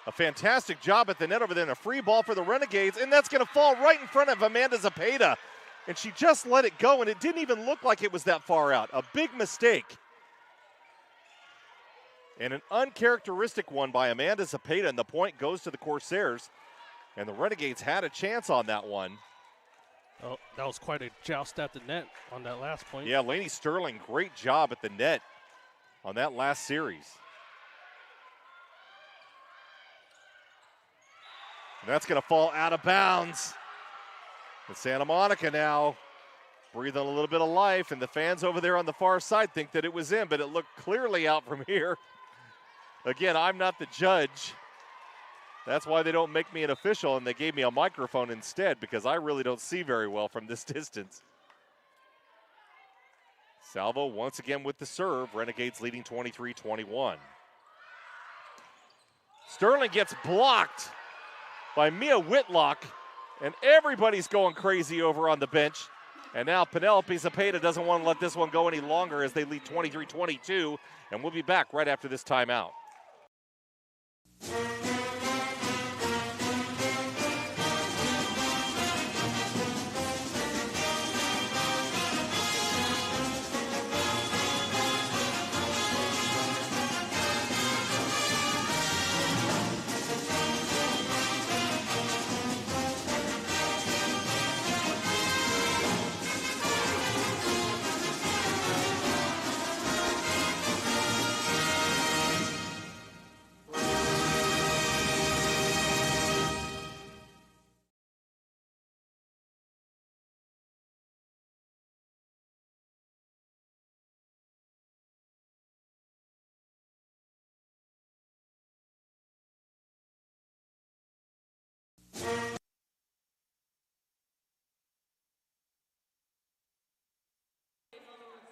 a fantastic job at the net over there, and a free ball for the Renegades, and that's going to fall right in front of Amanda Zapata. And she just let it go, and it didn't even look like it was that far out. A big mistake. And an uncharacteristic one by Amanda Zapata, and the point goes to the Corsairs. And the Renegades had a chance on that one. Oh, that was quite a joust at the net on that last point. Yeah, Lainey Sterling, great job at the net on that last series. And that's going to fall out of bounds. And Santa Monica now breathing a little bit of life, and the fans over there on the far side think that it was in, but it looked clearly out from here. Again, I'm not the judge. That's why they don't make me an official, and they gave me a microphone instead, because I really don't see very well from this distance. Salvo once again with the serve. Renegades leading 23-21. Sterling gets blocked by Mia Whitlock, and everybody's going crazy over on the bench. And now Penelope Zapata doesn't want to let this one go any longer as they lead 23-22, and we'll be back right after this timeout.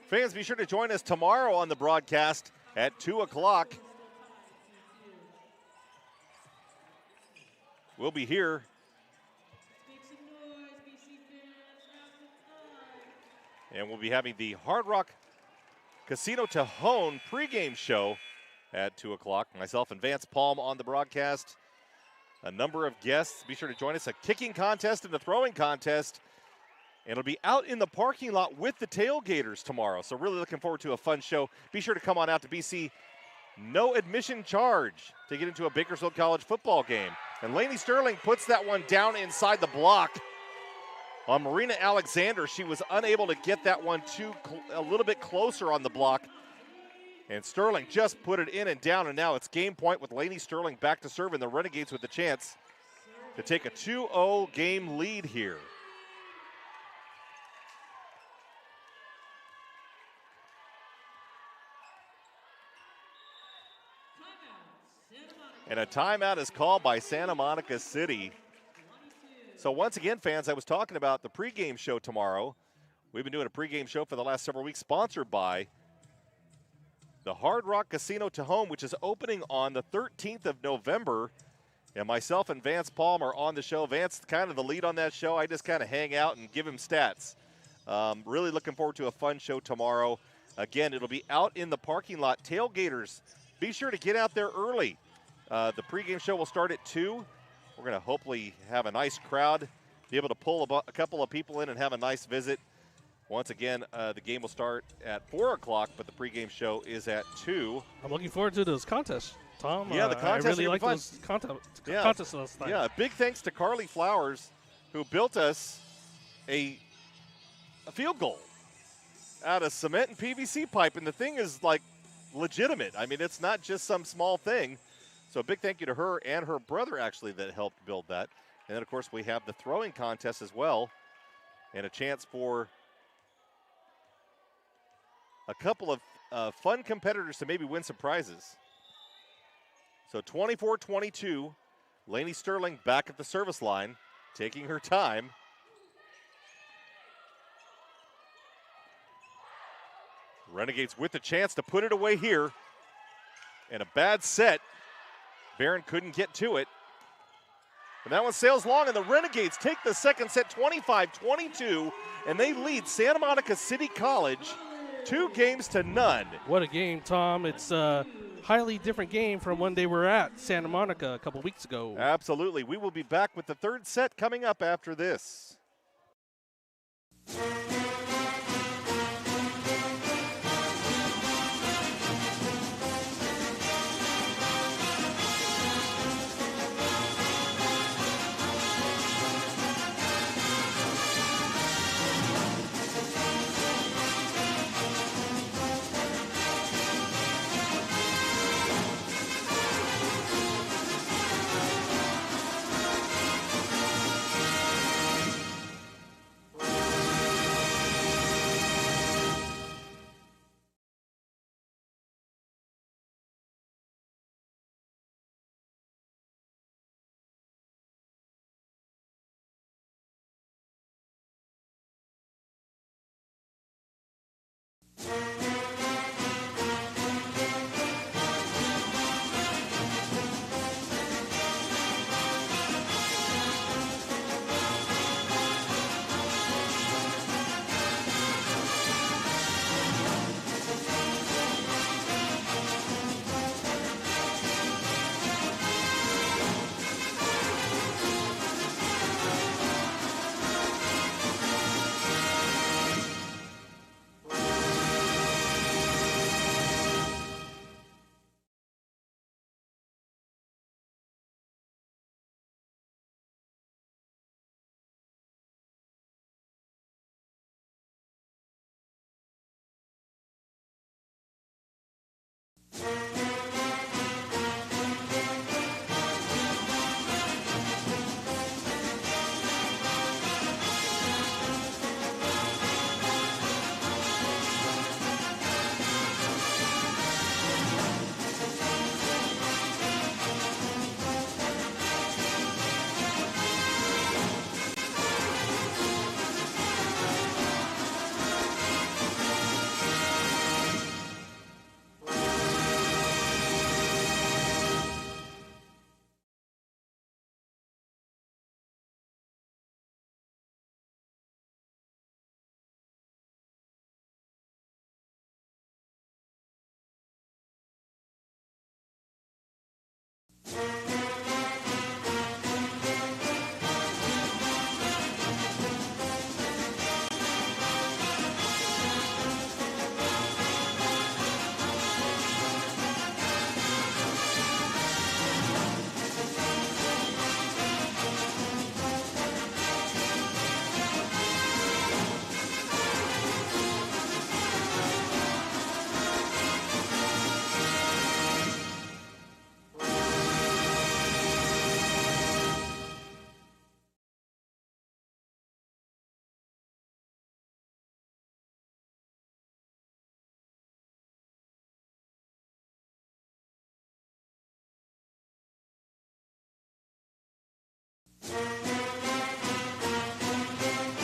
Fans, be sure to join us tomorrow on the broadcast at 2 o'clock. We'll be here. And we'll be having the Hard Rock Casino Tejon pregame show at 2 o'clock. Myself and Vance Palm on the broadcast. A number of guests. Be sure to join us. A kicking contest and a throwing contest. And it'll be out in the parking lot with the tailgaters tomorrow. So really looking forward to a fun show. Be sure to come on out to BC. No admission charge to get into a Bakersfield College football game. And Lainey Sterling puts that one down inside the block on Marina Alexander. She was unable to get that one a little bit closer on the block. And Sterling just put it in and down, and now it's game point with Lainey Sterling back to serve, and the Renegades with the chance to take a 2-0 game lead here. And a timeout is called by Santa Monica City. So once again, fans, I was talking about the pregame show tomorrow. We've been doing a pregame show for the last several weeks, sponsored by the Hard Rock Casino Tejon, which is opening on the 13th of November. And myself and Vance Palm are on the show. Vance is kind of the lead on that show. I just kind of hang out and give him stats. Really looking forward to a fun show tomorrow. Again, it'll be out in the parking lot. Tailgaters, be sure to get out there early. The pregame show will start at 2. We're going to hopefully have a nice crowd, be able to pull a couple of people in and have a nice visit. Once again, the game will start at 4 o'clock, but the pregame show is at 2. I'm looking forward to those contests, Tom. Yeah, the contests I really are like fun. those contests last night. Yeah, big thanks to Carly Flowers, who built us a field goal out of cement and PVC pipe, and the thing is, like, legitimate. I mean, it's not just some small thing. So a big thank you to her and her brother, actually, that helped build that. And then, of course, we have the throwing contest as well, and a chance for a couple of fun competitors to maybe win some prizes. So 24-22, Lainey Sterling back at the service line, taking her time. Renegades with the chance to put it away here. And a bad set. Barron couldn't get to it. And that one sails long, and the Renegades take the second set 25-22, and they lead Santa Monica City College 2-0. What a game, Tom. It's a highly different game from when they were at Santa Monica a couple weeks ago. Absolutely. We will be back with the third set coming up after this.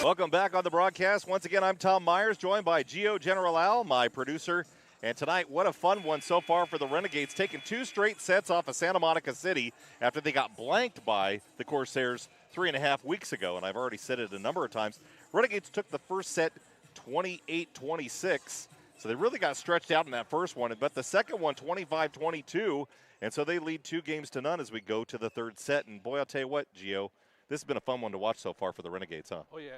Welcome back on the broadcast. Once again, I'm Tom Myers, joined by Gio General Al, my producer. And tonight, what a fun one so far for the Renegades, taking 2 straight sets off of Santa Monica City after they got blanked by the Corsairs 3.5 weeks ago. And I've already said it a number of times. Renegades took the first set 28-26. So they really got stretched out in that first one. But the second one, 25-22. And so they lead 2-0 as we go to the third set. And boy, I'll tell you what, Gio, this has been a fun one to watch so far for the Renegades, huh? Oh, yeah.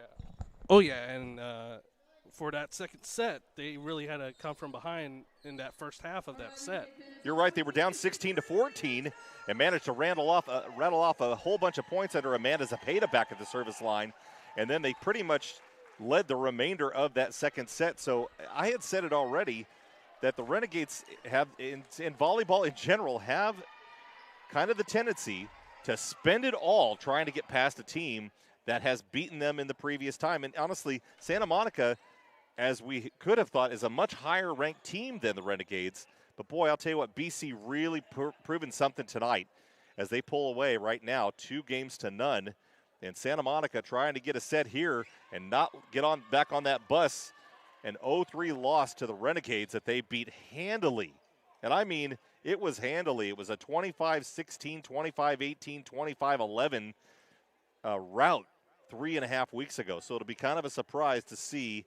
Oh, yeah, and for that second set, they really had to come from behind in that first half of that set. You're right. They were down 16-14 and managed to rattle off a whole bunch of points under Amanda Zepeda back at the service line. And then they pretty much led the remainder of that second set. So I had said it already that the Renegades have, in volleyball in general, have kind of the tendency to spend it all trying to get past a team that has beaten them in the previous time. And honestly, Santa Monica, as we could have thought, is a much higher ranked team than the Renegades. But boy, I'll tell you what, BC really proven something tonight as they pull away right now 2-0. And Santa Monica trying to get a set here and not get on back on that bus. An 0-3 loss to the Renegades that they beat handily. And I mean, it was handily. It was a 25-16, 25-18, 25-11 rout 3.5 weeks ago. So it'll be kind of a surprise to see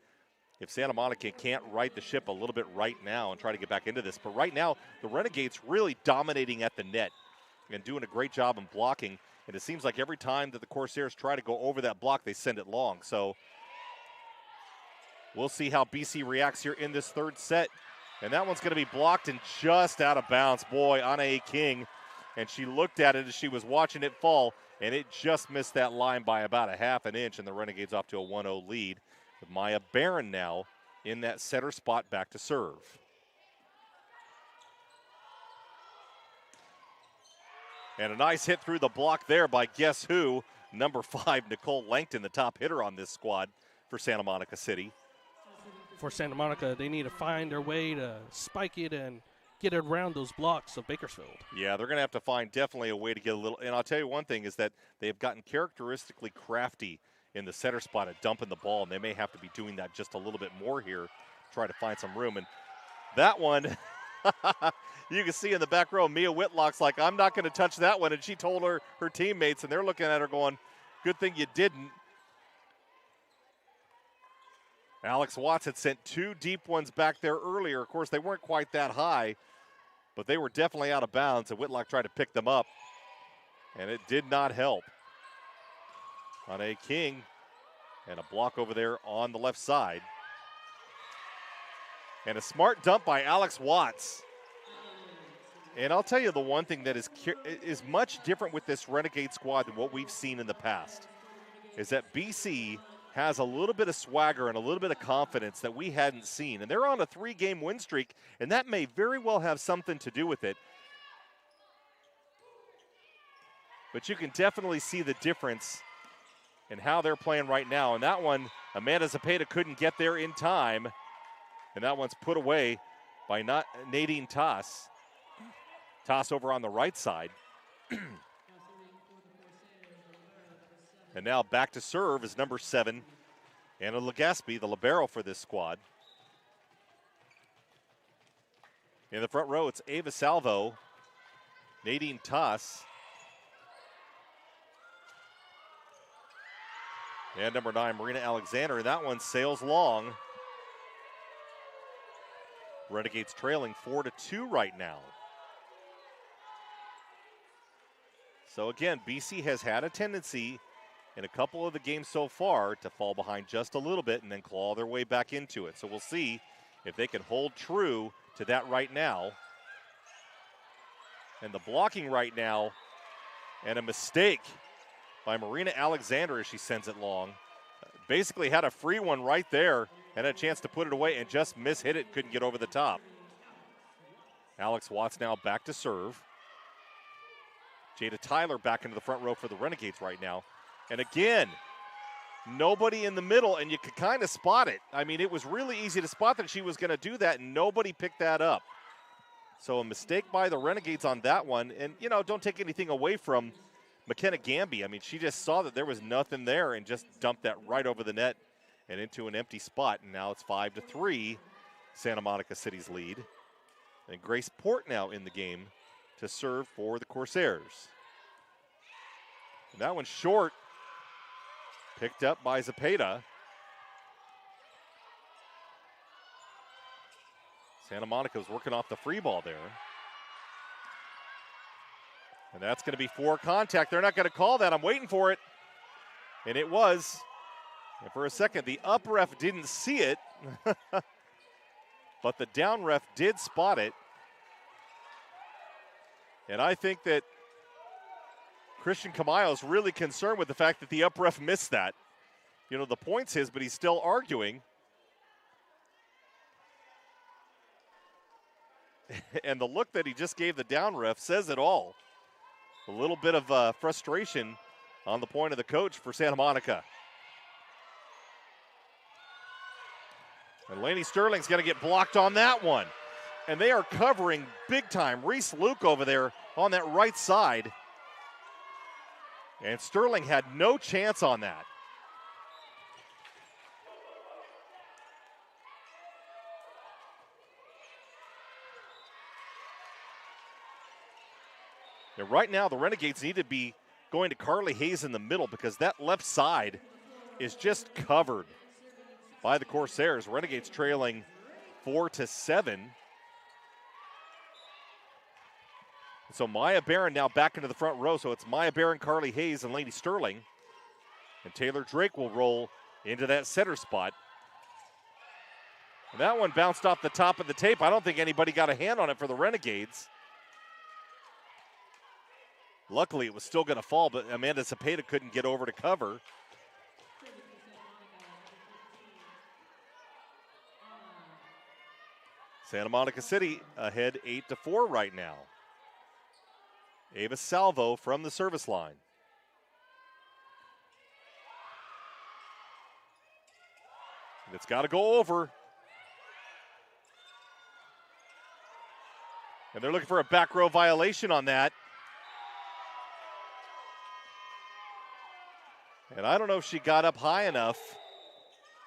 if Santa Monica can't right the ship a little bit right now and try to get back into this. But right now, the Renegades really dominating at the net and doing a great job in blocking. And it seems like every time that the Corsairs try to go over that block, they send it long. So we'll see how BC reacts here in this third set. And that one's going to be blocked and just out of bounds. Boy, Anna King. And she looked at it as she was watching it fall, and it just missed that line by about a half an inch, and the Renegades off to a 1-0 lead with Maya Barron now in that setter spot back to serve. And a nice hit through the block there by guess who? Number 5, Nicole Langton, the top hitter on this squad for Santa Monica City. For Santa Monica, they need to find their way to spike it and get it around those blocks of Bakersfield. Yeah, they're going to have to find definitely a way to get a little. And I'll tell you one thing is that they have gotten characteristically crafty in the center spot at dumping the ball, and they may have to be doing that just a little bit more here to try to find some room. And that one, you can see in the back row, Mia Whitlock's like, I'm not going to touch that one. And she told her teammates, and they're looking at her going, good thing you didn't. Alex Watts had sent 2 deep ones back there earlier. Of course, they weren't quite that high, but they were definitely out of bounds, and Whitlock tried to pick them up, and it did not help. On a King, and a block over there on the left side. And a smart dump by Alex Watts. And I'll tell you the one thing that is much different with this Renegade squad than what we've seen in the past is that BC has a little bit of swagger and a little bit of confidence that we hadn't seen. And they're on a 3-game win streak, and that may very well have something to do with it. But you can definitely see the difference in how they're playing right now. And that one, Amanda Zepeda couldn't get there in time. And that one's put away by Nadine Toss. Toss over on the right side. And now back to serve is number 7, Anna Legaspi, the libero for this squad. In the front row, it's Ava Salvo, Nadine Toss, and number 9, Marina Alexander. And that one sails long. Renegades trailing 4-2 right now. So again, BC has had a tendency in a couple of the games so far to fall behind just a little bit and then claw their way back into it. So we'll see if they can hold true to that right now. And the blocking right now, and a mistake by Marina Alexander as she sends it long. Basically had a free one right there and a chance to put it away and just mishit it, couldn't get over the top. Alex Watts now back to serve. Jada Tyler back into the front row for the Renegades right now. And again, nobody in the middle, and you could kind of spot it. I mean, it was really easy to spot that she was going to do that, and nobody picked that up. So a mistake by the Renegades on that one. And, you know, don't take anything away from McKenna Gamby, I mean, she just saw that there was nothing there and just dumped that right over the net and into an empty spot. And now it's 5-3, Santa Monica City's lead. And Grace Port now in the game to serve for the Corsairs. And that one's short, picked up by Zepeda. Santa Monica was working off the free ball there. And that's going to be 4 contact. They're not going to call that. I'm waiting for it. And it was. And for a second, the up ref didn't see it. But the down ref did spot it. And I think that Christian Camayo is really concerned with the fact that the up ref missed that. You know, the point's his, but he's still arguing. And the look that he just gave the down ref says it all. A little bit of frustration on the point of the coach for Santa Monica. And Lainey Sterling's going to get blocked on that one. And they are covering big time. Reese Luke over there on that right side. And Sterling had no chance on that. And right now, the Renegades need to be going to Carly Hayes in the middle because that left side is just covered by the Corsairs. Renegades trailing 4-7. So Maya Barron now back into the front row. So it's Maya Barron, Carly Hayes, and Lainey Sterling. And Taylor Drake will roll into that center spot. And that one bounced off the top of the tape. I don't think anybody got a hand on it for the Renegades. Luckily, it was still going to fall, but Amanda Zepeda couldn't get over to cover. Santa Monica City ahead 8-4 right now. Ava Salvo from the service line. And it's got to go over. And they're looking for a back row violation on that. And I don't know if she got up high enough,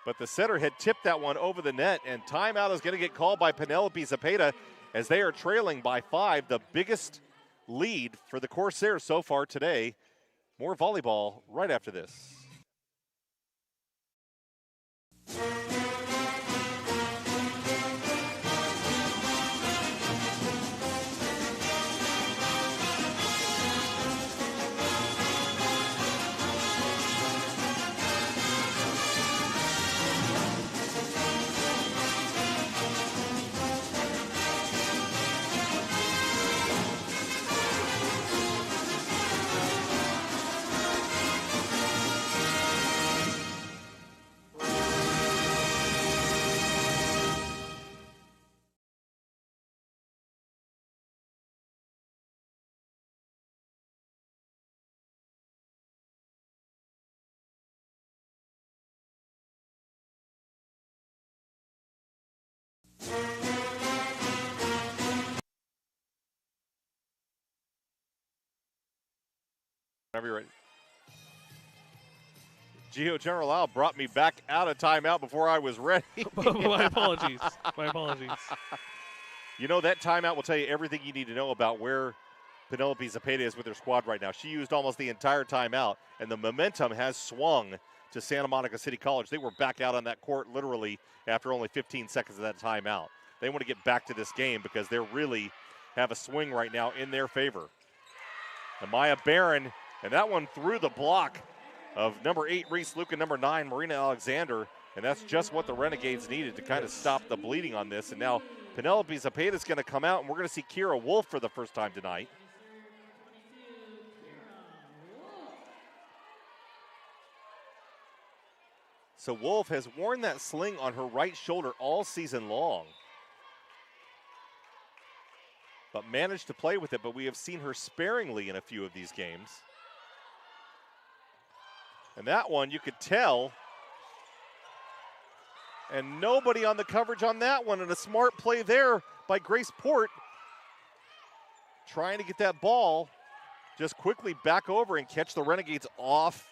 but the setter had tipped that one over the net, and timeout is going to get called by Penelope Zepeda as they are trailing by 5, the biggest lead for the Corsairs so far today. More volleyball right after this. Whenever you're ready. Gio General Al brought me back out of timeout before I was ready. My apologies. My apologies. You know, that timeout will tell you everything you need to know about where Penelope Zepeda is with her squad right now. She used almost the entire timeout, and the momentum has swung to Santa Monica City College. They were back out on that court literally after only 15 seconds of that timeout. They want to get back to this game because they really have a swing right now in their favor. And Maya Barron, and that one through the block of number 8, Reese Luke, and number 9, Marina Alexander. And that's just what the Renegades needed to kind of stop the bleeding on this. And now Penelope Zepeda is going to come out, and we're going to see Kira Wolf for the first time tonight. So Wolf has worn that sling on her right shoulder all season long, but managed to play with it. But we have seen her sparingly in a few of these games. And that one, you could tell. And nobody on the coverage on that one, and a smart play there by Grace Port, trying to get that ball just quickly back over and catch the Renegades off,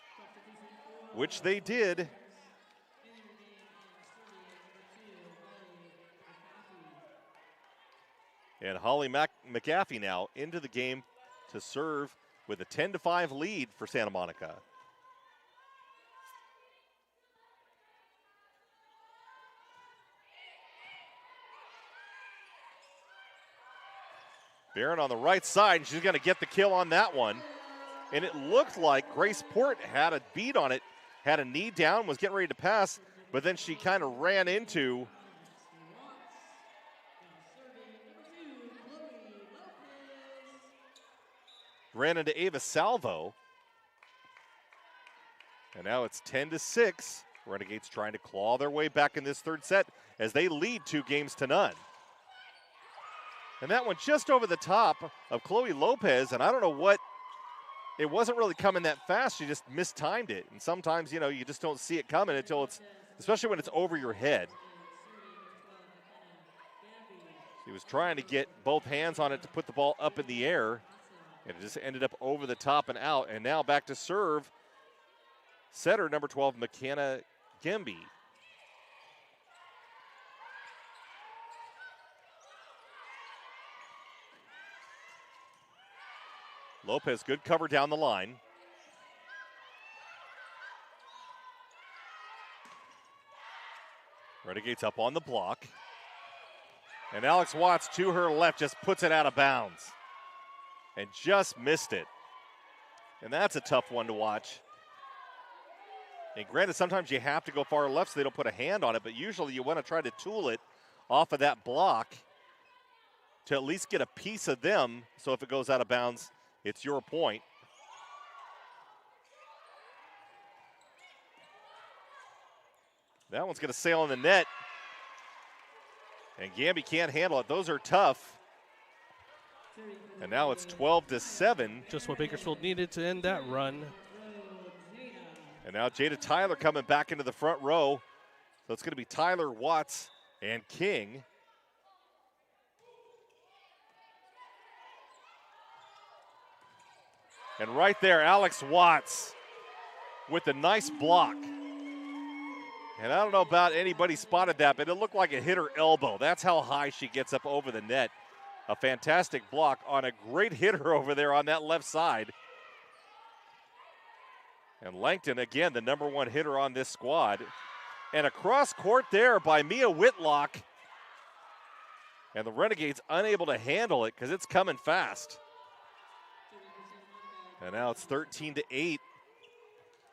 which they did. And Holly McAfee now into the game to serve with a 10-5 lead for Santa Monica. Barron on the right side, and she's going to get the kill on that one. And it looked like Grace Port had a beat on it, had a knee down, was getting ready to pass, but then she kind of ran into Ava Salvo. And now it's 10-6. Renegades trying to claw their way back in this third set as they lead 2-0. And that one just over the top of Chloe Lopez, and I don't know what, it wasn't really coming that fast. She just mistimed it. And sometimes, you know, you just don't see it coming until it's, especially when it's over your head. She was trying to get both hands on it to put the ball up in the air, and it just ended up over the top and out. And now back to serve, setter number 12, McKenna Gemby. Lopez, good cover down the line. Renegades up on the block. And Alex Watts to her left just puts it out of bounds. And just missed it. And that's a tough one to watch. And granted, sometimes you have to go far left so they don't put a hand on it, but usually you want to try to tool it off of that block to at least get a piece of them, so if it goes out of bounds, it's your point. That one's going to sail in the net. And Gamby can't handle it. Those are tough. And now it's 12-7. Just what Bakersfield needed to end that run. And now Jada Tyler coming back into the front row. So it's going to be Tyler, Watts, and King. And right there, Alex Watts with a nice block. And I don't know about anybody spotted that, but it looked like it hit her elbow. That's how high she gets up over the net. A fantastic block on a great hitter over there on that left side. And Langton, again, the number one hitter on this squad. And a cross court there by Mia Whitlock. And the Renegades unable to handle it because it's coming fast. And now it's 13-8.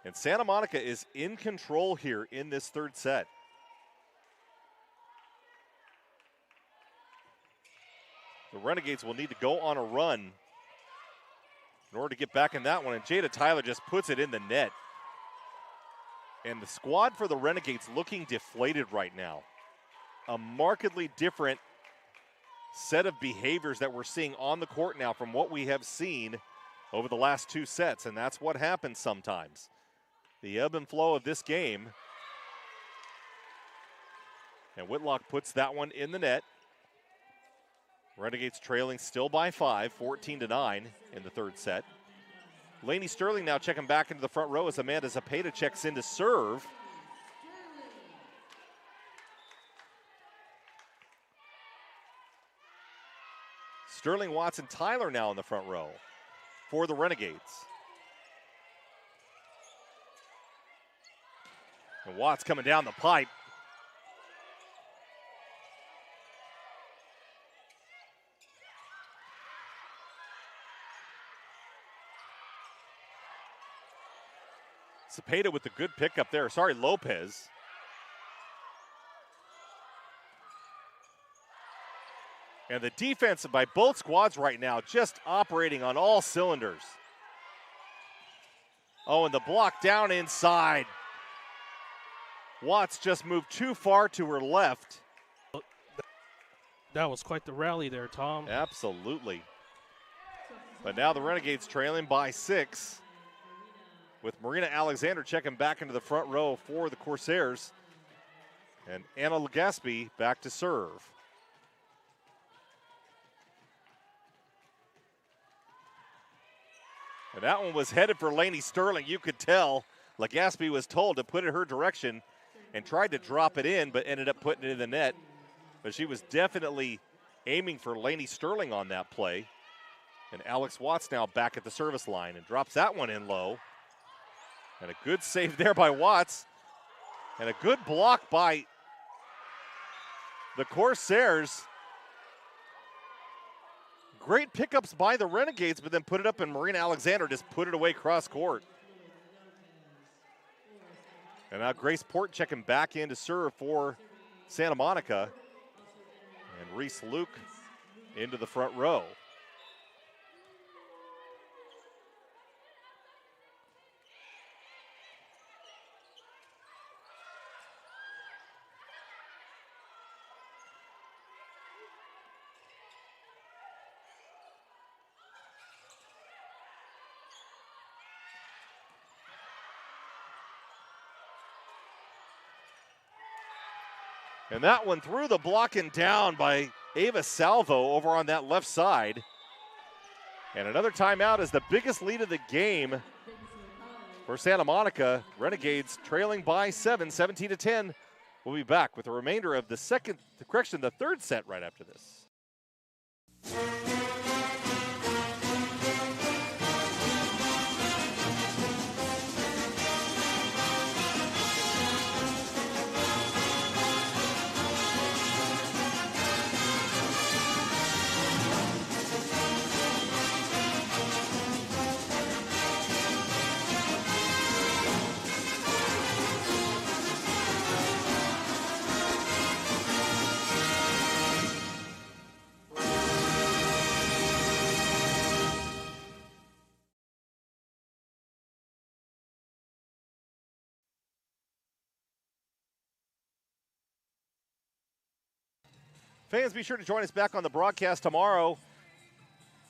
And Santa Monica is in control here in this third set. The Renegades will need to go on a run in order to get back in that one. And Jada Tyler just puts it in the net. And the squad for the Renegades looking deflated right now. A markedly different set of behaviors that we're seeing on the court now from what we have seen over the last two sets, and that's what happens sometimes. The ebb and flow of this game. And Whitlock puts that one in the net. Renegades trailing still by 5, 14-9 in the third set. Lainey Sterling now checking back into the front row as Amanda Zapata checks in to serve. Sterling, Watson, Tyler now in the front row for the Renegades. And Watts coming down the pipe. Cepeda with the good pickup there. Sorry, Lopez. And the defense by both squads right now just operating on all cylinders. Oh, and the block down inside. Watts just moved too far to her left. That was quite the rally there, Tom. Absolutely. But now the Renegades trailing by 6. With Marina Alexander checking back into the front row for the Corsairs. And Anna Legaspi back to serve. And that one was headed for Lainey Sterling. You could tell Legaspi was told to put it her direction and tried to drop it in, but ended up putting it in the net. But she was definitely aiming for Lainey Sterling on that play. And Alex Watts now back at the service line and drops that one in low. And a good save there by Watts. And a good block by the Corsairs. Great pickups by the Renegades, but then put it up, and Marina Alexander just put it away cross court. And now Grace Port checking back in to serve for Santa Monica. And Reese Luke into the front row. And that one through the block and down by Ava Salvo over on that left side. And another timeout is the biggest lead of the game for Santa Monica. Renegades trailing by 7, 17-10. We'll be back with the remainder of the third set right after this. Fans, be sure to join us back on the broadcast tomorrow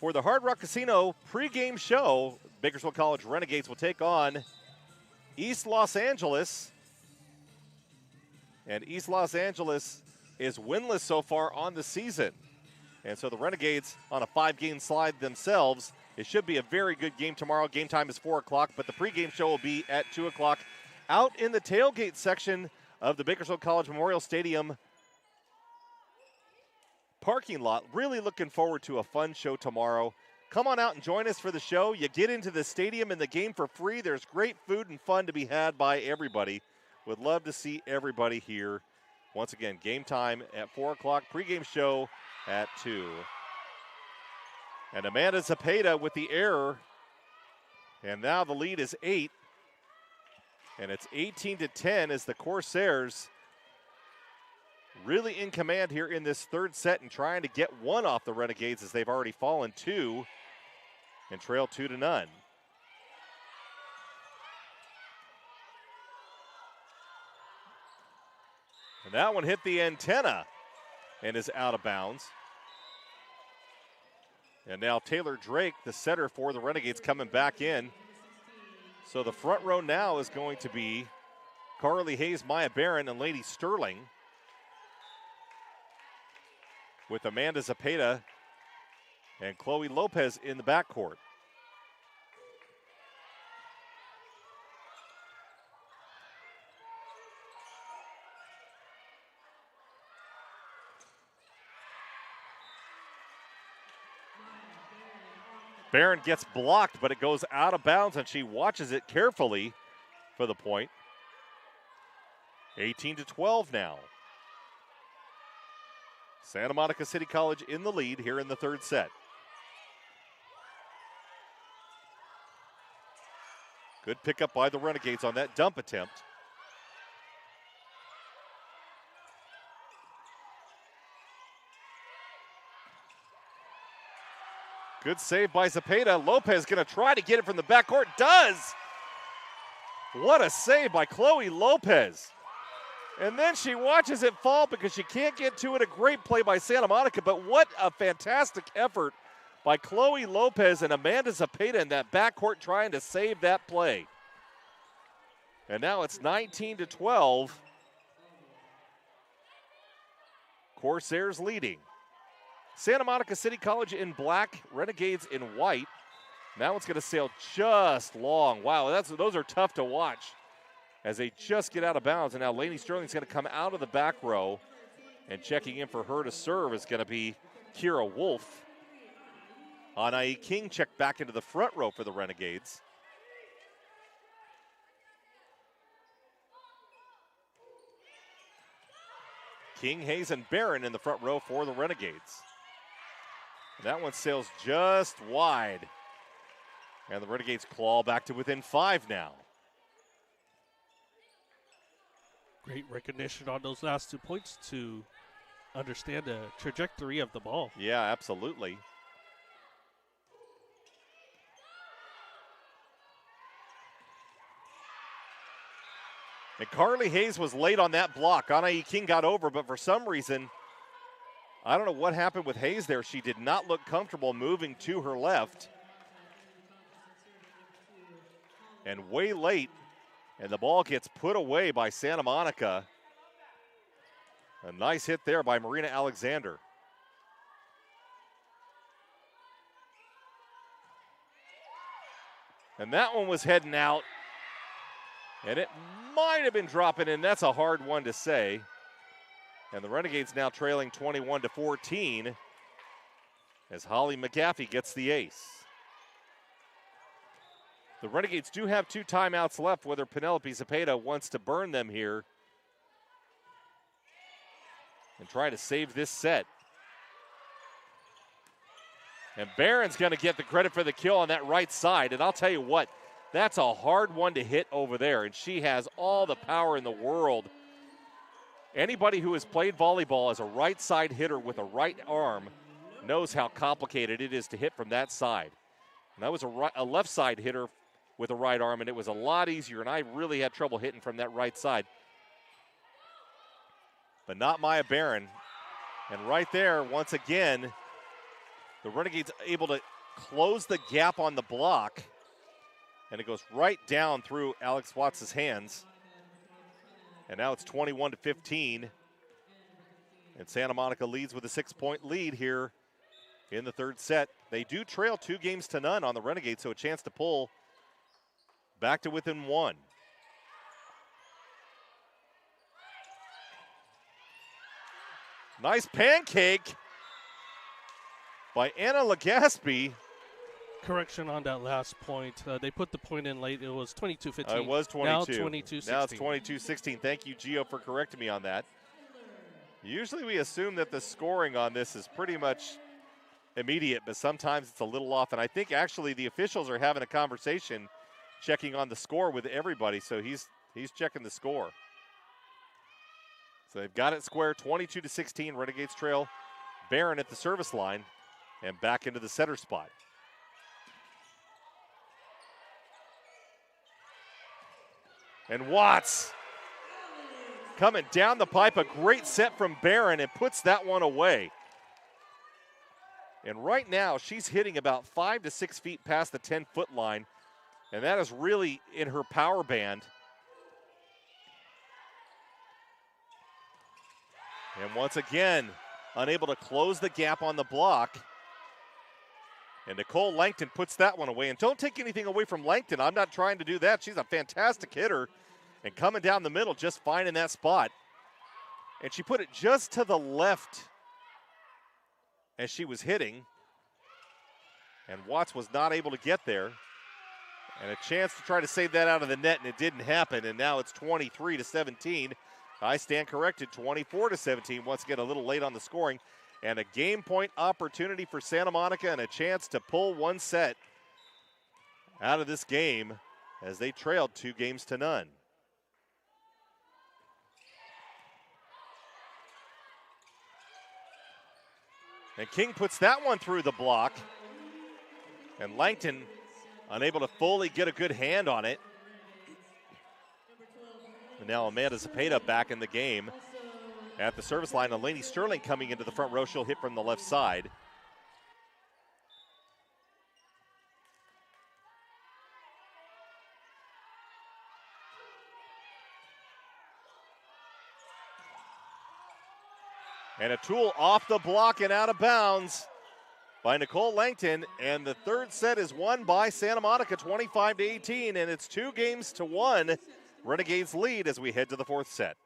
for the Hard Rock Casino pregame show. Bakersfield College Renegades will take on East Los Angeles. And East Los Angeles is winless so far on the season. And so the Renegades on a 5-game slide themselves. It should be a very good game tomorrow. Game time is 4 o'clock, but the pregame show will be at 2 o'clock out in the tailgate section of the Bakersfield College Memorial Stadium parking lot. Really looking forward to a fun show tomorrow. Come on out and join us for the show. You get into the stadium and the game for free. There's great food and fun to be had by everybody. Would love to see everybody here. Once again, game time at 4 o'clock, pregame show at 2. And Amanda Zapata with the error. And now the lead is 8. And it's 18-10 as the Corsairs really in command here in this third set and trying to get one off the Renegades as they've already fallen 2 and trail 2-0. And that one hit the antenna and is out of bounds. And now Taylor Drake, the setter for the Renegades, coming back in. So the front row now is going to be Carly Hayes, Maya Barron, and Lady Sterling, with Amanda Zapata and Chloe Lopez in the backcourt. Barron gets blocked, but it goes out of bounds, and she watches it carefully for the point. 18-12 now. Santa Monica City College in the lead here in the third set. Good pickup by the Renegades on that dump attempt. Good save by Zapata. Lopez going to try to get it from the backcourt. Does! What a save by Chloe Lopez. And then she watches it fall because she can't get to it. A great play by Santa Monica, but what a fantastic effort by Chloe Lopez and Amanda Zapata in that backcourt trying to save that play. And now it's 19-12. Corsairs leading. Santa Monica City College in black, Renegades in white. That one's going to sail just long. Wow, those are tough to watch as they just get out of bounds. And now Lainey Sterling's going to come out of the back row. And checking in for her to serve is going to be Kira Wolf. Anai King checked back into the front row for the Renegades. King, Hayes, and Barron in the front row for the Renegades. That one sails just wide. And the Renegades claw back to within 5 now. Great recognition on those last 2 points to understand the trajectory of the ball. Yeah, absolutely. And Carly Hayes was late on that block. Anai King got over, but for some reason, I don't know what happened with Hayes there. She did not look comfortable moving to her left. And way late, and the ball gets put away by Santa Monica. A nice hit there by Marina Alexander. And that one was heading out. And it might have been dropping in. That's a hard one to say. And the Renegades now trailing 21-14 as Holly McGaffey gets the ace. The Renegades do have 2 timeouts left, whether Penelope Zepeda wants to burn them here and try to save this set. And Barron's going to get the credit for the kill on that right side. And I'll tell you what, that's a hard one to hit over there. And she has all the power in the world. Anybody who has played volleyball as a right side hitter with a right arm knows how complicated it is to hit from that side. And I was a left side hitter with a right arm, and it was a lot easier, and I really had trouble hitting from that right side. But not Maya Barron. And right there, once again, the Renegades able to close the gap on the block, and it goes right down through Alex Watts' hands. And now it's 21-15. And Santa Monica leads with a 6-point lead here in the third set. They do trail 2-0 on the Renegades, so a chance to pull back to within 1. Nice pancake by Anna Legaspi. Correction on that last point. They put the point in late. It was 22-15. It was 22. Now 22-16. Now it's 22-16. Thank you, Gio, for correcting me on that. Usually we assume that the scoring on this is pretty much immediate, but sometimes it's a little off. And I think actually the officials are having a conversation checking on the score with everybody, so he's checking the score. So they've got it square, 22-16. Renegades trail Barron at the service line and back into the center spot. And Watts coming down the pipe, a great set from Barron, and puts that one away. And right now, she's hitting about 5 to 6 feet past the 10-foot line, and that is really in her power band. And once again, unable to close the gap on the block. And Nicole Langton puts that one away. And don't take anything away from Langton. I'm not trying to do that. She's a fantastic hitter. And coming down the middle, just fine in that spot. And she put it just to the left as she was hitting. And Watts was not able to get there. And a chance to try to save that out of the net, and it didn't happen. And now it's 23-17. I stand corrected, 24-17. Once again, a little late on the scoring. And a game point opportunity for Santa Monica and a chance to pull one set out of this game as they trailed 2-0. And King puts that one through the block. And Langton unable to fully get a good hand on it. And now Amanda Zepeda back in the game at the service line. And Lainey Sterling coming into the front row. She'll hit from the left side. And a tool off the block and out of bounds. by Nicole Langton, and the third set is won by Santa Monica 25-18, and it's 2-1. Renegades lead as we head to the fourth set.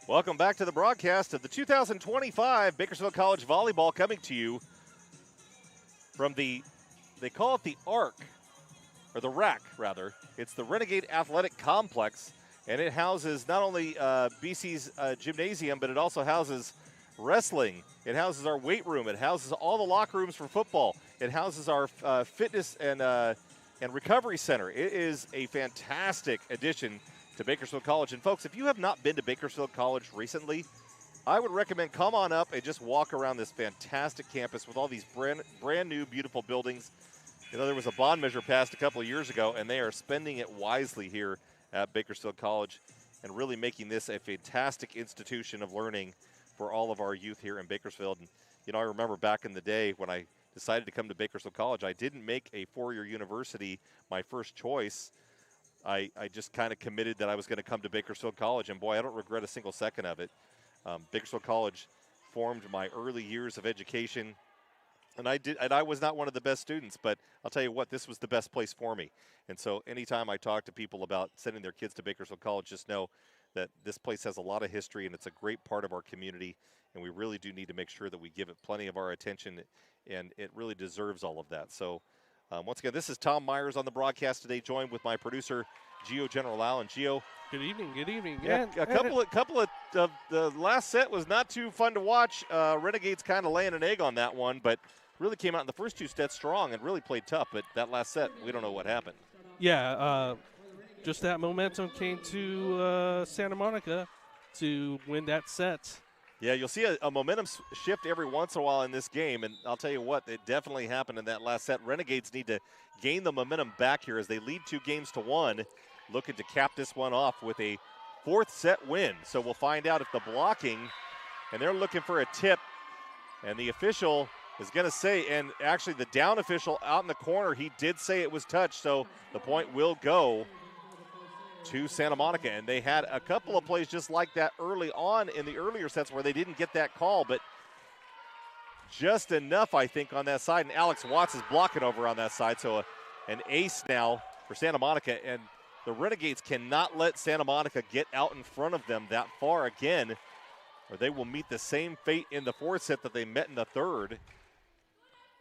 Welcome back to the broadcast of the 2025 Bakersfield College Volleyball, coming to you from they call it the ARC, or the RAC rather. It's the Renegade Athletic Complex, and it houses not only BC's gymnasium, but it also houses wrestling. It houses our weight room. It houses all the locker rooms for football. It houses our fitness and recovery center. It is a fantastic addition to Bakersfield College. And folks, if you have not been to Bakersfield College recently, I would recommend come on up and just walk around this fantastic campus with all these brand new beautiful buildings. You know, there was a bond measure passed a couple of years ago, and they are spending it wisely here at Bakersfield College and really making this a fantastic institution of learning for all of our youth here in Bakersfield. And, you know, I remember back in the day when I decided to come to Bakersfield College, I didn't make a four-year university my first choice. I just kind of committed that I was going to come to Bakersfield College, and boy, I don't regret a single second of it. Bakersfield College formed my early years of education, and I was not one of the best students, but I'll tell you what, this was the best place for me. And so anytime I talk to people about sending their kids to Bakersfield College, just know that this place has a lot of history, and it's a great part of our community, and we really do need to make sure that we give it plenty of our attention, and it really deserves all of that. So once again, this is Tom Myers on the broadcast today, joined with my producer, Gio General Allen. Gio. Good evening. Good evening. Yeah, a couple of the last set was not too fun to watch. Renegades kind of laying an egg on that one, but really came out in the first two sets strong and really played tough. But that last set, we don't know what happened. Yeah, just that momentum came to Santa Monica to win that set. Yeah, you'll see a momentum shift every once in a while in this game, and I'll tell you what, it definitely happened in that last set. Renegades need to gain the momentum back here as they lead 2-1, looking to cap this one off with a fourth set win. So we'll find out if the blocking, and they're looking for a tip, and the official is going to say, and actually the down official out in the corner, he did say it was touched, so the point will go to Santa Monica. And they had a couple of plays just like that early on in the earlier sets where they didn't get that call, but just enough, I think, on that side. And Alex Watts is blocking over on that side, so an ace now for Santa Monica. And the Renegades cannot let Santa Monica get out in front of them that far again, or they will meet the same fate in the fourth set that they met in the third.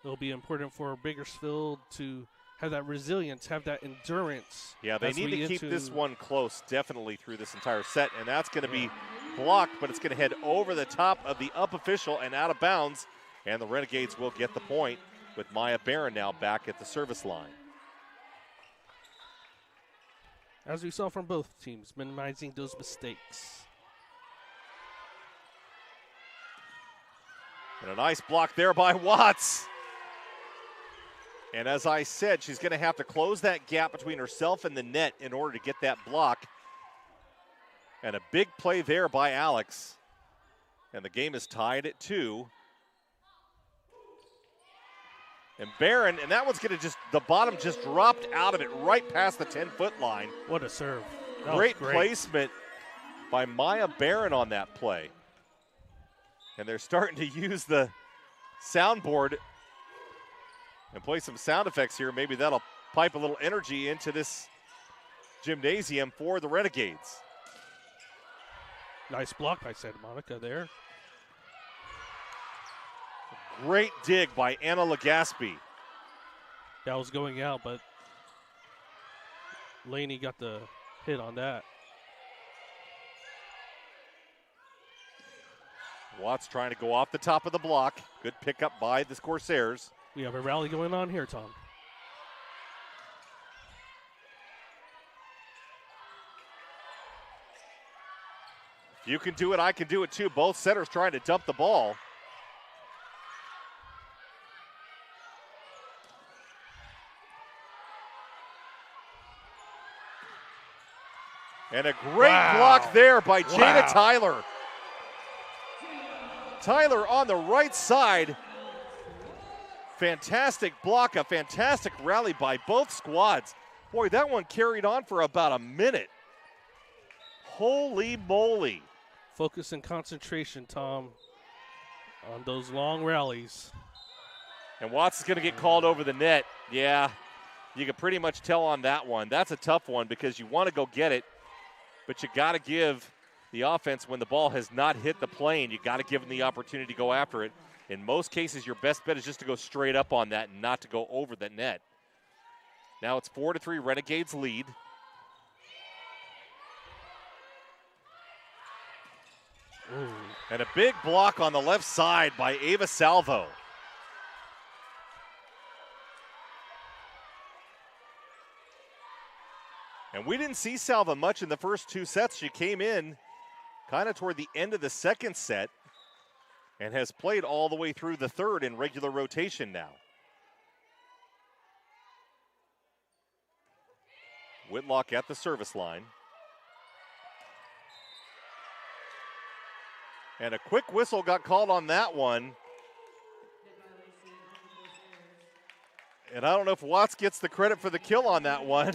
It'll be important for Bakersfield to have that resilience, have that endurance. Yeah, they need to keep this one close definitely through this entire set, and that's going to be blocked, but it's going to head over the top of the up official and out of bounds, and the Renegades will get the point with Maya Barron now back at the service line. As we saw from both teams, minimizing those mistakes. And a nice block there by Watts. And as I said, she's going to have to close that gap between herself and the net in order to get that block. And a big play there by Alex. And the game is tied at 2. And Barron, and that one's going to just, the bottom just dropped out of it right past the 10-foot line. What a serve. Great placement by Maya Barron on that play. And they're starting to use the soundboard and play some sound effects here. Maybe that'll pipe a little energy into this gymnasium for the Renegades. Nice block by Santa Monica there. Great dig by Anna Legaspi. That was going out, but Laney got the hit on that. Watts trying to go off the top of the block. Good pickup by the Corsairs. We have a rally going on here, Tom. If you can do it, I can do it too. Both setters trying to dump the ball. And a great block there by Jada Tyler. Tyler on the right side. Fantastic block, a fantastic rally by both squads. Boy, that one carried on for about a minute. Holy moly. Focus and concentration, Tom, on those long rallies. And Watts is going to get called over the net. Yeah, you can pretty much tell on that one. That's a tough one because you want to go get it, but you got to give the offense, when the ball has not hit the plane, you got to give them the opportunity to go after it. In most cases, your best bet is just to go straight up on that and not to go over the net. Now it's 4-3, Renegades lead. Ooh. And a big block on the left side by Ava Salvo. And we didn't see Salva much in the first two sets. She came in kind of toward the end of the second set and has played all the way through the third in regular rotation now. Whitlock at the service line. And a quick whistle got called on that one. And I don't know if Watts gets the credit for the kill on that one,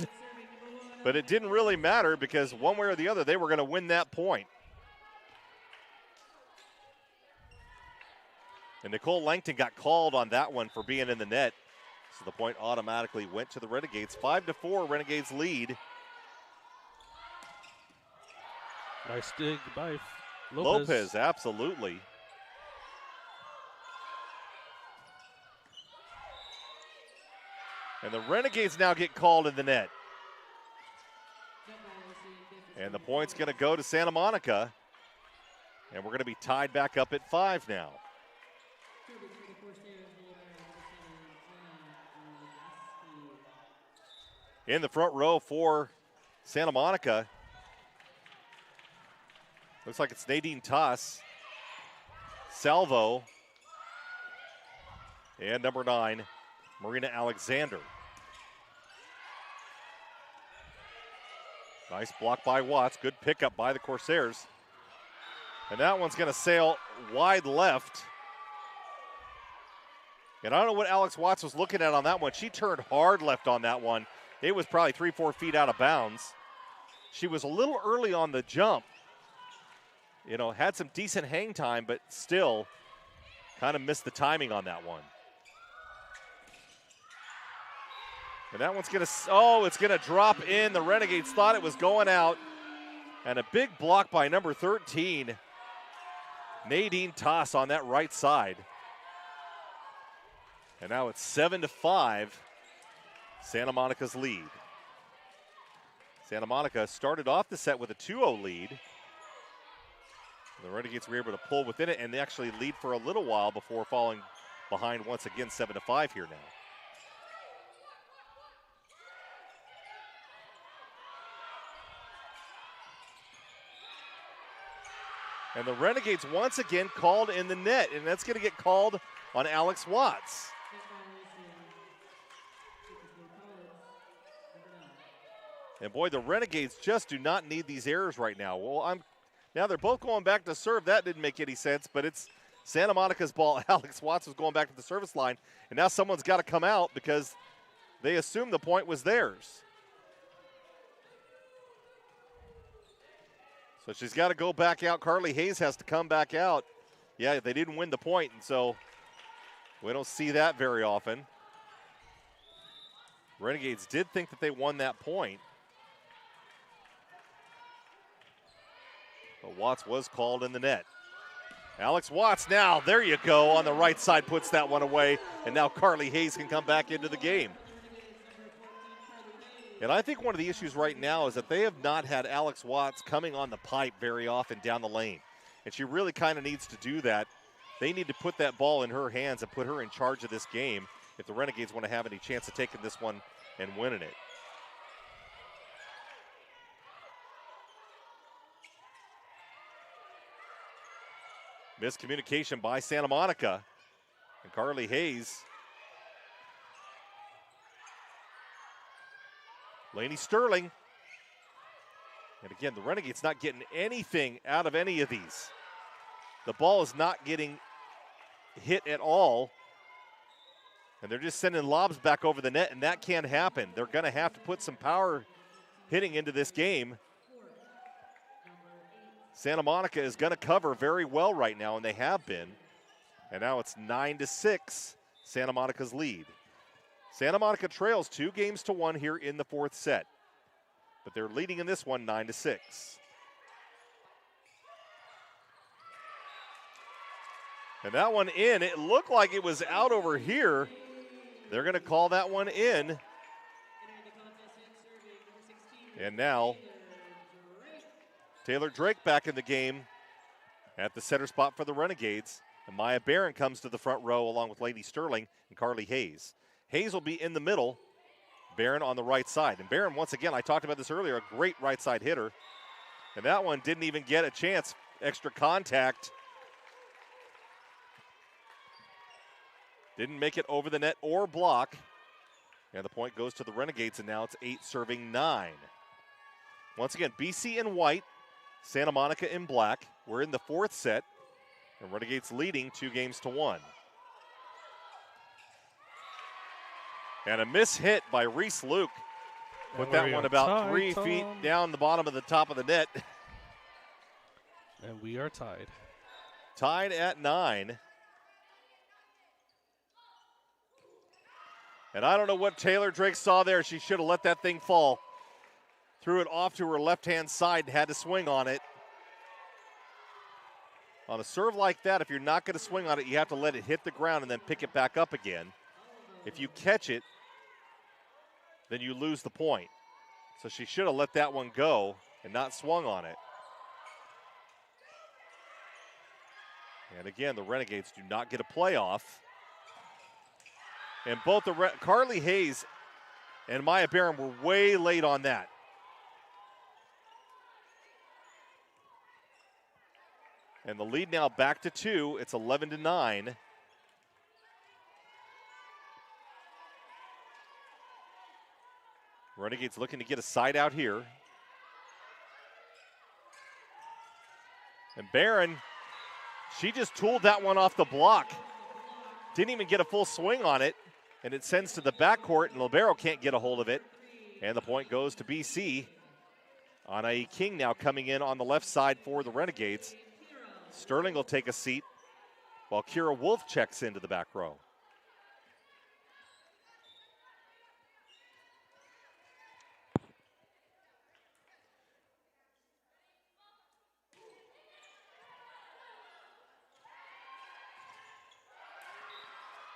but it didn't really matter because one way or the other, they were going to win that point. And Nicole Langton got called on that one for being in the net. So the point automatically went to the Renegades. 5-4, Renegades lead. Nice dig by Lopez, absolutely. And the Renegades now get called in the net. And the point's going to go to Santa Monica. And we're going to be tied back up at 5 now. In the front row for Santa Monica, looks like it's Nadine Toss, Salvo, and number 9, Marina Alexander. Nice block by Watts. Good pickup by the Corsairs. And that one's going to sail wide left. And I don't know what Alex Watts was looking at on that one. She turned hard left on that one. It was probably 3-4 feet out of bounds. She was a little early on the jump. You know, had some decent hang time, but still kind of missed the timing on that one. And that one's going to, it's going to drop in. The Renegades thought it was going out. And a big block by number 13, Nadine Toss on that right side. And now it's 7-5, Santa Monica's lead. Santa Monica started off the set with a 2-0 lead. The Renegades were able to pull within it and they actually lead for a little while before falling behind once again, 7-5 here now. And the Renegades once again called in the net, and that's going to get called on Alex Watts. And boy, the Renegades just do not need these errors right now. Well, now they're both going back to serve. That didn't make any sense, but it's Santa Monica's ball. Alex Watts was going back to the service line, and now someone's got to come out because they assumed the point was theirs. So she's got to go back out. Carly Hayes has to come back out. Yeah, they didn't win the point, and so we don't see that very often. Renegades did think that they won that point. But Watts was called in the net. Alex Watts now, there you go, on the right side puts that one away, and now Carly Hayes can come back into the game. And I think one of the issues right now is that they have not had Alex Watts coming on the pipe very often down the lane. And she really kind of needs to do that. They need to put that ball in her hands and put her in charge of this game if the Renegades want to have any chance of taking this one and winning it. Miscommunication by Santa Monica. And Carly Hayes. Lainey Sterling. And again, the Renegades not getting anything out of any of these. The ball is not getting hit at all. And they're just sending lobs back over the net, and that can't happen. They're going to have to put some power hitting into this game. Santa Monica is going to cover very well right now, and they have been. And now it's 9-6, Santa Monica's lead. Santa Monica trails 2-1 here in the fourth set. But they're leading in this one 9-6. And that one in, it looked like it was out over here. They're going to call that one in. And now Taylor Drake back in the game at the center spot for the Renegades. And Maya Barron comes to the front row along with Lady Sterling and Carly Hayes. Hayes will be in the middle, Barron on the right side. And Barron, once again, I talked about this earlier, a great right side hitter. And that one didn't even get a chance, extra contact. Didn't make it over the net or block. And the point goes to the Renegades, and now it's 8-9. Once again, BC in white, Santa Monica in black. We're in the fourth set, and Renegades leading 2-1. And a miss hit by Reese Luke. Put that one about 3 feet down the bottom of the top of the net. And we are tied. Tied at 9. And I don't know what Taylor Drake saw there. She should have let that thing fall. Threw it off to her left-hand side and had to swing on it. On a serve like that, if you're not going to swing on it, you have to let it hit the ground and then pick it back up again. If you catch it, then you lose the point. So she should have let that one go and not swung on it. And again, the Renegades do not get a playoff. And both Carly Hayes and Maya Barron were way late on that. And the lead now back to 2. It's 11-9. Renegades looking to get a side out here. And Barron, she just tooled that one off the block. Didn't even get a full swing on it, and it sends to the backcourt, and libero can't get a hold of it. And the point goes to BC. Anai King now coming in on the left side for the Renegades. Sterling will take a seat while Kira Wolf checks into the back row.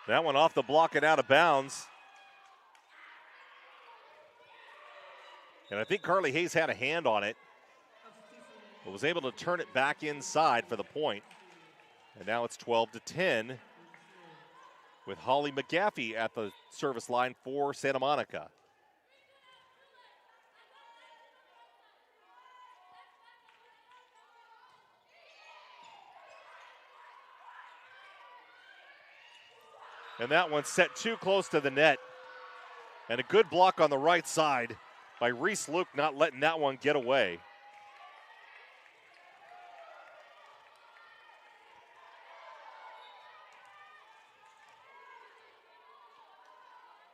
That one off the block and out of bounds. And I think Carly Hayes had a hand on it, but was able to turn it back inside for the point. And now it's 12-10 with Holly McGaffey at the service line for Santa Monica. And that one set too close to the net. And a good block on the right side by Reese Luke, not letting that one get away.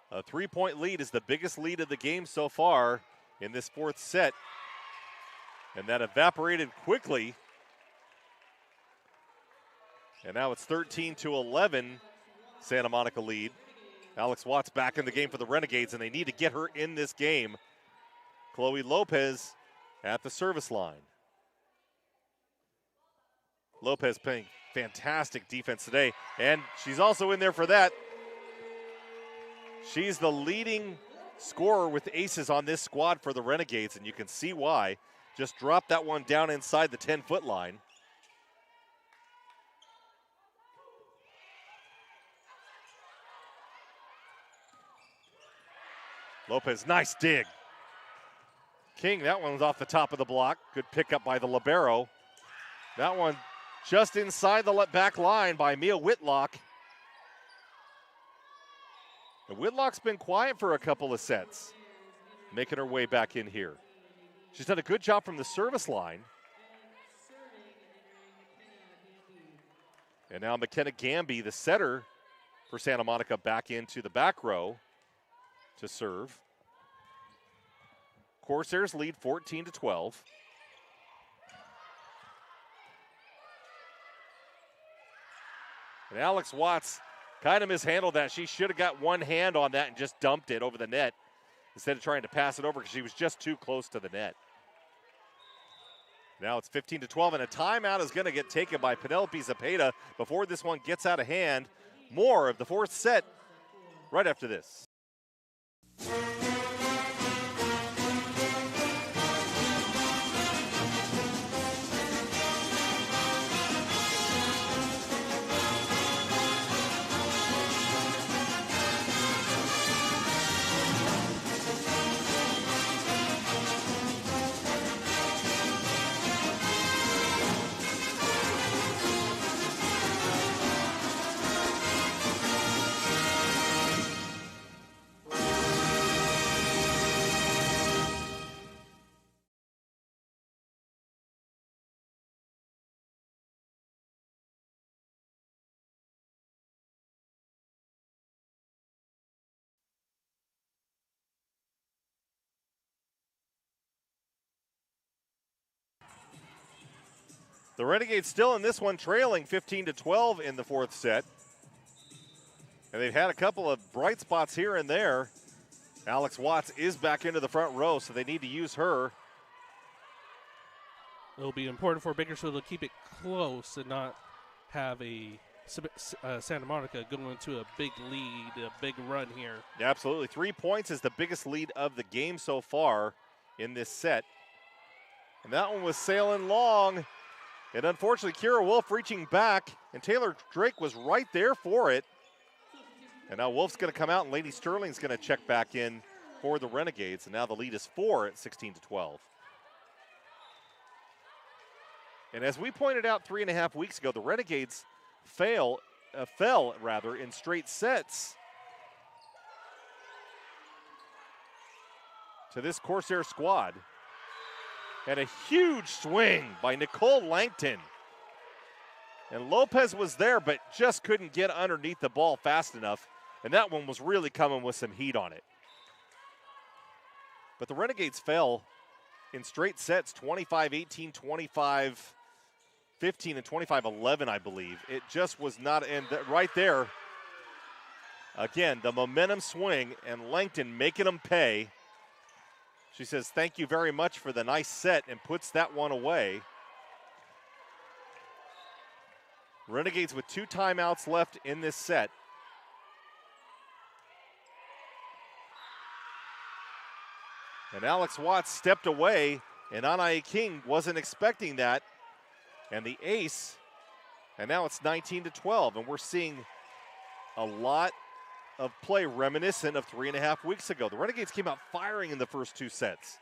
A 3-point lead is the biggest lead of the game so far in this fourth set. And that evaporated quickly. And now it's 13-11. Santa Monica lead. Alex Watts back in the game for the Renegades, and they need to get her in this game. Chloe Lopez at the service line. Lopez playing fantastic defense today, and she's also in there for that. She's the leading scorer with aces on this squad for the Renegades, and you can see why. Just dropped that one down inside the 10-foot line. Lopez, nice dig. King, that one's off the top of the block. Good pickup by the libero. That one just inside the back line by Mia Whitlock. And Whitlock's been quiet for a couple of sets, making her way back in here. She's done a good job from the service line. And now McKenna Gamby, the setter for Santa Monica, back into the back row to serve. Corsairs lead 14-12. And Alex Watts kind of mishandled that. She should have got one hand on that and just dumped it over the net instead of trying to pass it over because she was just too close to the net. Now it's 15-12, and a timeout is going to get taken by Penelope Zepeda before this one gets out of hand. More of the fourth set right after this. The Renegades still in this one, trailing 15-12 in the fourth set. And they've had a couple of bright spots here and there. Alex Watts is back into the front row, so they need to use her. It'll be important for Bakersfield to keep it close and not have a Santa Monica going into a big lead, a big run here. Yeah, absolutely. 3 points is the biggest lead of the game so far in this set. And that one was sailing long. And unfortunately, Kira Wolf reaching back, and Taylor Drake was right there for it. And now Wolf's going to come out, and Lady Sterling's going to check back in for the Renegades. And now the lead is 4 at 16-12. And as we pointed out 3.5 weeks ago, the Renegades fell in straight sets to this Corsair squad. And a huge swing by Nicole Langton. And Lopez was there, but just couldn't get underneath the ball fast enough. And that one was really coming with some heat on it. But the Renegades fell in straight sets, 25-18, 25-15, and 25-11, I believe. It just was not, and right there, again, the momentum swing and Langton making them pay. She says, thank you very much for the nice set, and puts that one away. Renegades with 2 timeouts left in this set. And Alex Watts stepped away, and Anae King wasn't expecting that. And the ace, and now it's 19-12, and we're seeing a lot of play reminiscent of 3.5 weeks ago. The Renegades came out firing in the first 2 sets,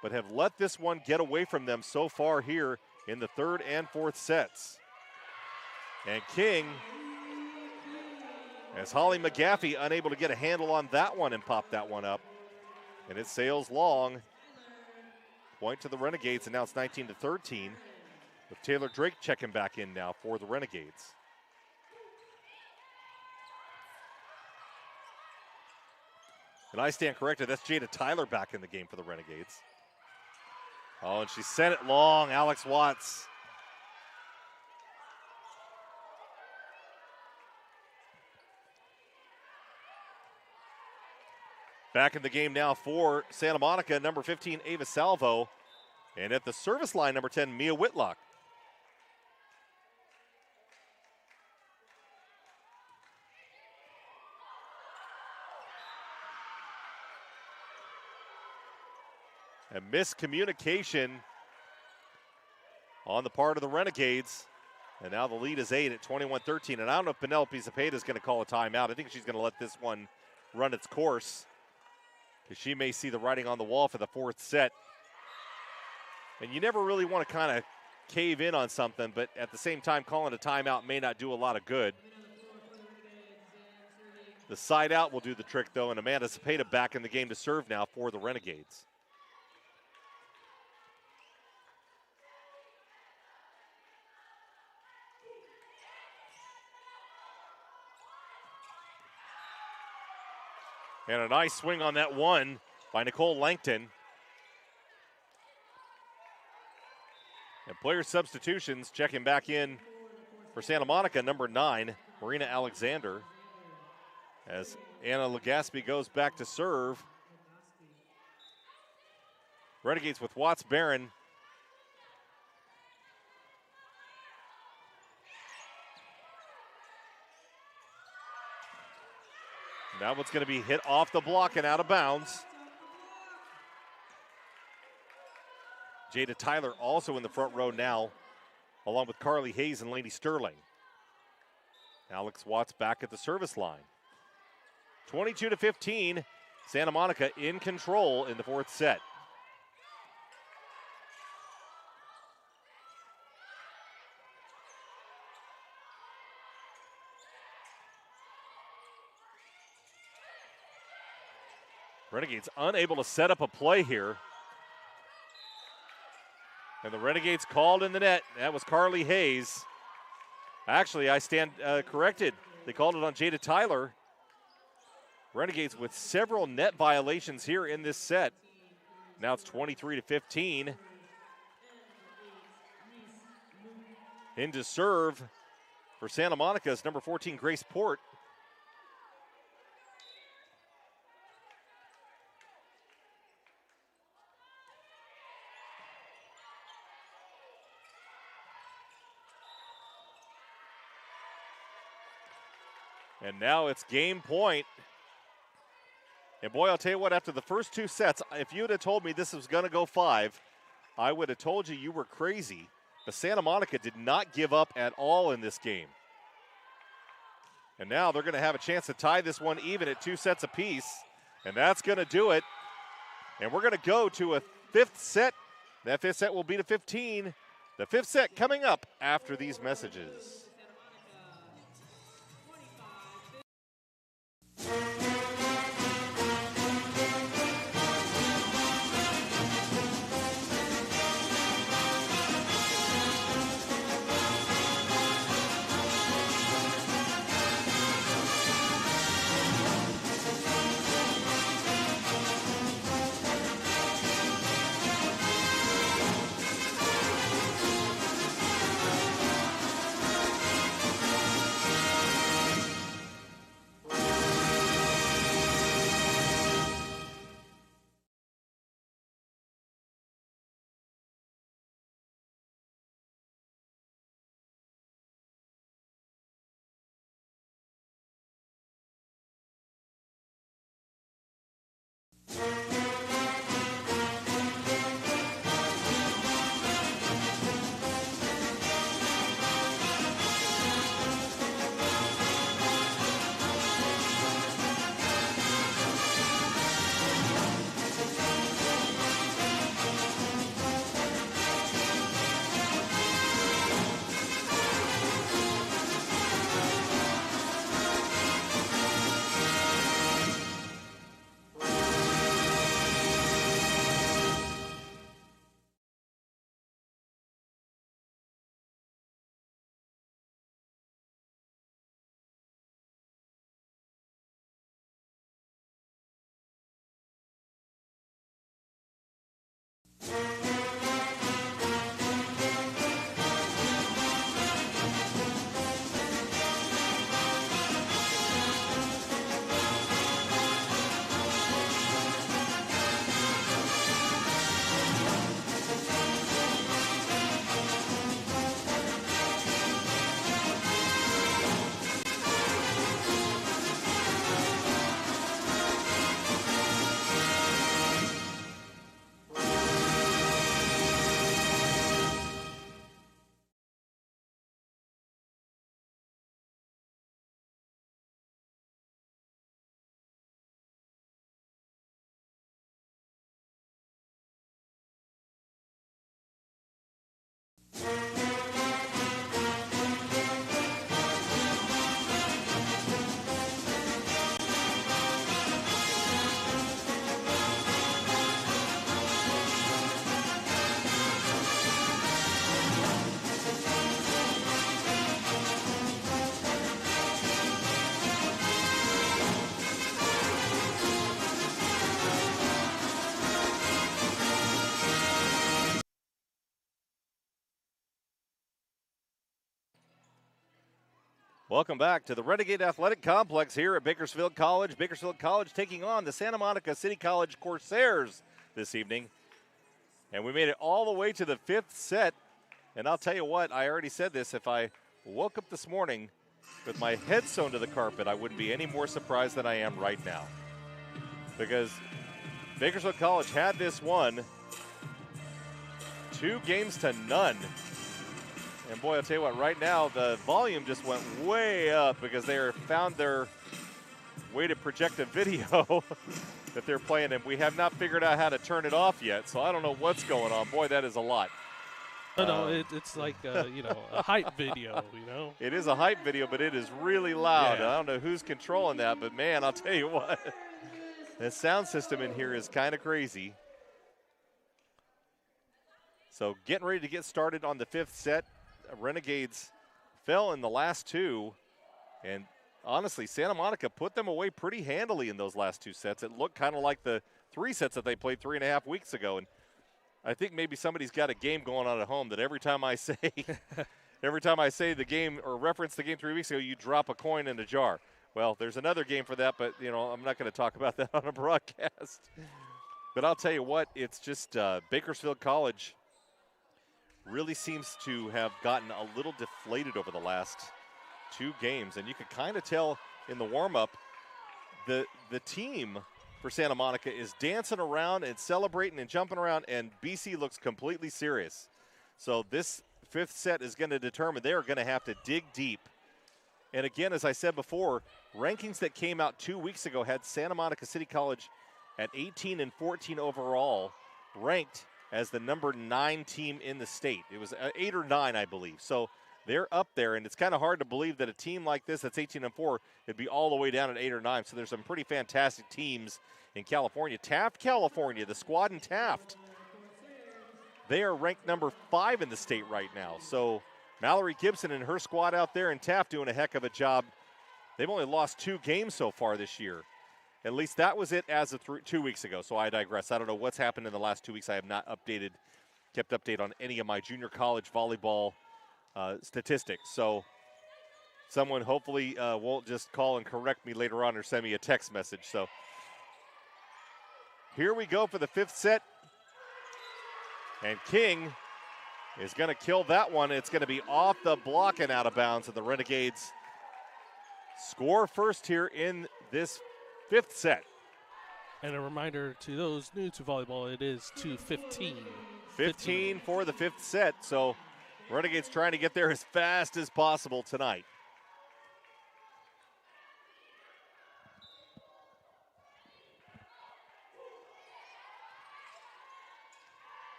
but have let this one get away from them so far here in the 3rd and 4th sets. And King, as Holly McGaffey unable to get a handle on that one and pop that one up. And it sails long. Point to the Renegades, and now it's 19-13. With Taylor Drake checking back in now for the Renegades. And I stand corrected, that's Jada Tyler back in the game for the Renegades. Oh, and she sent it long, Alex Watts. Back in the game now for Santa Monica, number 15, Ava Salvo. And at the service line, number 10, Mia Whitlock. A miscommunication on the part of the Renegades. And now the lead is 8 at 21-13. And I don't know if Penelope Zepeda is going to call a timeout. I think she's going to let this one run its course, because she may see the writing on the wall for the 4th set. And you never really want to kind of cave in on something, but at the same time, calling a timeout may not do a lot of good. The side out will do the trick, though, and Amanda Zepeda back in the game to serve now for the Renegades. And a nice swing on that one by Nicole Langton. And player substitutions checking back in for Santa Monica, number 9, Marina Alexander. As Anna Legaspi goes back to serve. Renegades with Watts Barron. That one's going to be hit off the block and out of bounds. Jada Tyler also in the front row now, along with Carly Hayes and Lainey Sterling. Alex Watts back at the service line. 22-15, Santa Monica in control in the 4th set. Renegades unable to set up a play here. And the Renegades called in the net. That was Carly Hayes. Actually, I stand corrected. They called it on Jada Tyler. Renegades with several net violations here in this set. Now it's 23-15. In to serve for Santa Monica is number 14, Grace Port. And now it's game point. And boy, I'll tell you what, after the first 2 sets, if you would have told me this was going to go 5, I would have told you were crazy. But Santa Monica did not give up at all in this game. And now they're going to have a chance to tie this one even at 2 sets apiece. And that's going to do it. And we're going to go to a 5th set. That 5th set will be to 15. The 5th set coming up after these messages. Welcome back to the Renegade Athletic Complex here at Bakersfield College. Bakersfield College taking on the Santa Monica City College Corsairs this evening. And we made it all the way to the fifth set. And I'll tell you what, I already said this, if I woke up this morning with my head sewn to the carpet, I wouldn't be any more surprised than I am right now. Because Bakersfield College had this one 2-0. And boy, I'll tell you what, right now the volume just went way up because they found their way to project a video that they're playing, and we have not figured out how to turn it off yet. So I don't know what's going on. Boy, that is a lot. It's like a hype video. It is a hype video, but it is really loud. Yeah. I don't know who's controlling that, but man, I'll tell you what, the sound system in here is kind of crazy. So getting ready to get started on the fifth set. Renegades fell in the last two, and honestly, Santa Monica put them away pretty handily in those last two sets. It looked kind of like the 3 sets that they played 3.5 weeks ago, and I think maybe somebody's got a game going on at home that every time I say the game or reference the game 3 weeks ago, you drop a coin in a jar. Well, there's another game for that, but I'm not going to talk about that on a broadcast. But I'll tell you what, it's just Bakersfield College really seems to have gotten a little deflated over the last 2 games. And you could kind of tell in the warm-up, the team for Santa Monica is dancing around and celebrating and jumping around, and BC looks completely serious. So this fifth set is going to determine they are going to have to dig deep. And again, as I said before, rankings that came out 2 weeks ago had Santa Monica City College at 18 and 14 overall, ranked as the number 9 team in the state. It was 8 or 9, I believe. So they're up there, and it's kind of hard to believe that a team like this that's 18 and 4 would be all the way down at 8 or 9. So there's some pretty fantastic teams in California. Taft, California, the squad in Taft, they are ranked number 5 in the state right now. So Mallory Gibson and her squad out there in Taft doing a heck of a job. They've only lost 2 games so far this year. At least that was it as of 2 weeks ago, so I digress. I don't know what's happened in the last 2 weeks. I have not kept update on any of my junior college volleyball statistics. So someone hopefully won't just call and correct me later on or send me a text message. So here we go for the fifth set. And King is going to kill that one. It's going to be off the block and out of bounds, and the Renegades score first here in this fifth set. And a reminder to those new to volleyball, it is 2:15. 15 for the fifth set, so Renegades trying to get there as fast as possible tonight.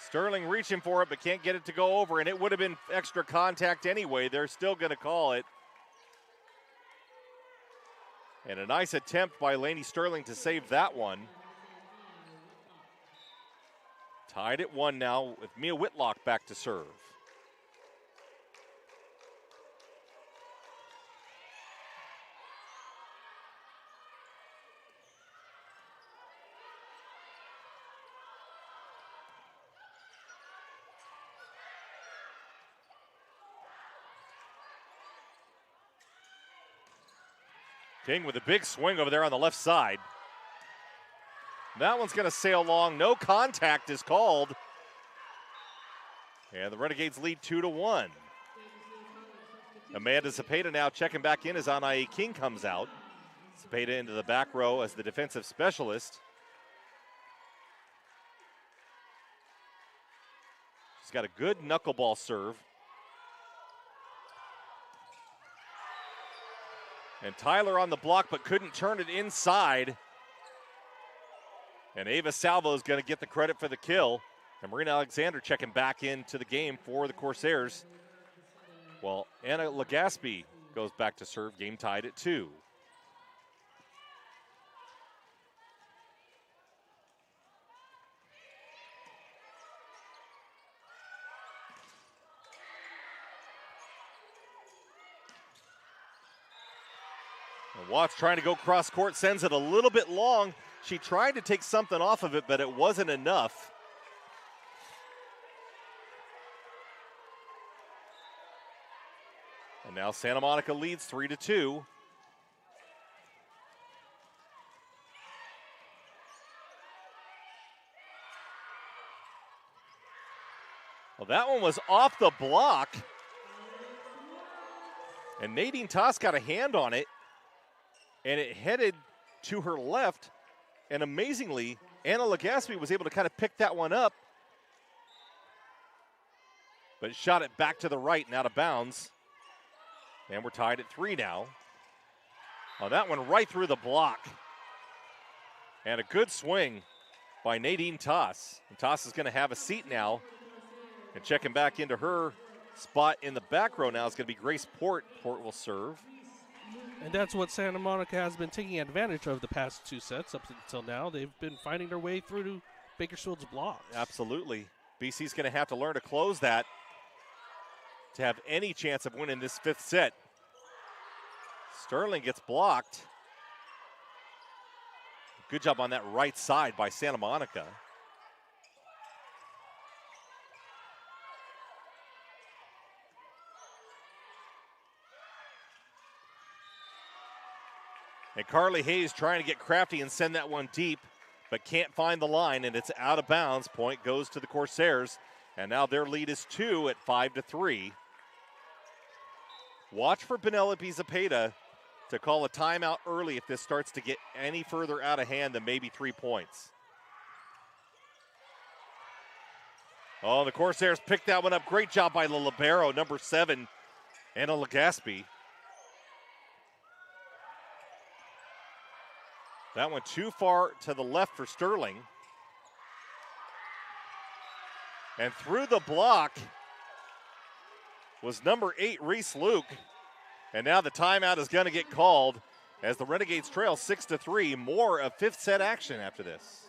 Sterling reaching for it, but can't get it to go over, and it would have been extra contact anyway. They're still going to call it. And a nice attempt by Lainey Sterling to save that one. Tied at 1 now with Mia Whitlock back to serve. King with a big swing over there on the left side. That one's going to sail long. No contact is called. And the Renegades lead 2-1. Amanda Cepeda now checking back in as Anae King comes out. Cepeda into the back row as the defensive specialist. She's got a good knuckleball serve. And Tyler on the block, but couldn't turn it inside. And Ava Salvo is going to get the credit for the kill. And Marina Alexander checking back into the game for the Corsairs. Well, Anna Legaspi goes back to serve, game tied at 2. Watts trying to go cross court, sends it a little bit long. She tried to take something off of it, but it wasn't enough. And now Santa Monica leads 3-2. Well, that one was off the block. And Nadine Toss got a hand on it, and it headed to her left. And amazingly, Anna Legaspi was able to kind of pick that one up, but shot it back to the right and out of bounds. And we're tied at 3 now. Oh, that one right through the block. And a good swing by Nadine Toss. And Toss is going to have a seat now. And checking back into her spot in the back row now is going to be Grace Port. Port will serve. And that's what Santa Monica has been taking advantage of the past 2 sets up until now. They've been finding their way through to Bakersfield's blocks. Absolutely. BC's going to have to learn to close that to have any chance of winning this 5th set. Sterling gets blocked. Good job on that right side by Santa Monica. And Carly Hayes trying to get crafty and send that one deep, but can't find the line, and it's out of bounds. Point goes to the Corsairs, and now their lead is 2 at 5-3. Watch for Penelope Zepeda to call a timeout early if this starts to get any further out of hand than maybe 3 points. Oh, the Corsairs picked that one up. Great job by the libero, number 7, Anna Legaspi. That one too far to the left for Sterling. And through the block was number 8, Reese Luke. And now the timeout is going to get called as the Renegades trail 6-3. More of 5th set action after this.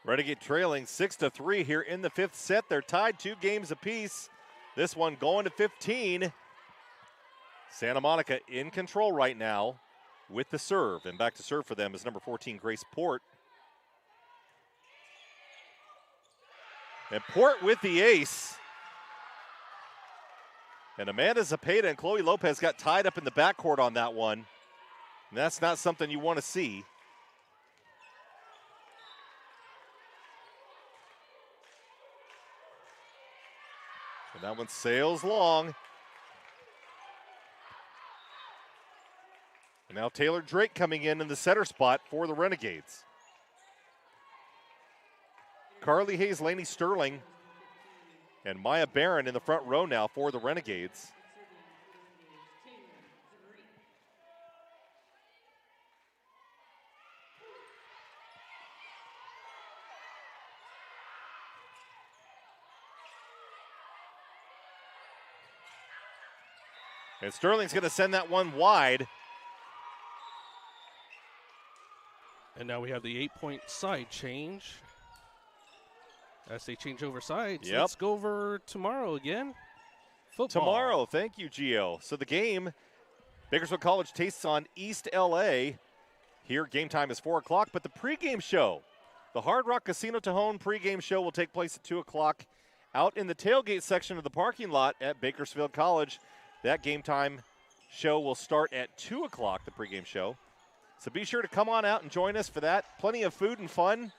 Renegade trailing 6-3 here in the 5th set. They're tied 2 games apiece. This one going to 15. Santa Monica in control right now with the serve. And back to serve for them is number 14, Grace Port. And Port with the ace. And Amanda Zepeda and Chloe Lopez got tied up in the backcourt on that one. And that's not something you want to see. And that one sails long. And now Taylor Drake coming in the center spot for the Renegades. Carly Hayes, Lainey Sterling, and Maya Barron in the front row now for the Renegades. And Sterling's going to send that one wide. And now we have the 8-point side change. As they change over sides, Yep. Let's go over tomorrow again. Football. Tomorrow, thank you, Gio. So the game, Bakersfield College tastes on East LA. Here, game time is 4 o'clock, but the pregame show, the Hard Rock Casino Tejon pregame show will take place at 2 o'clock out in the tailgate section of the parking lot at Bakersfield College. That game time show will start at 2 o'clock, the pregame show. So be sure to come on out and join us for that. Plenty of food and fun.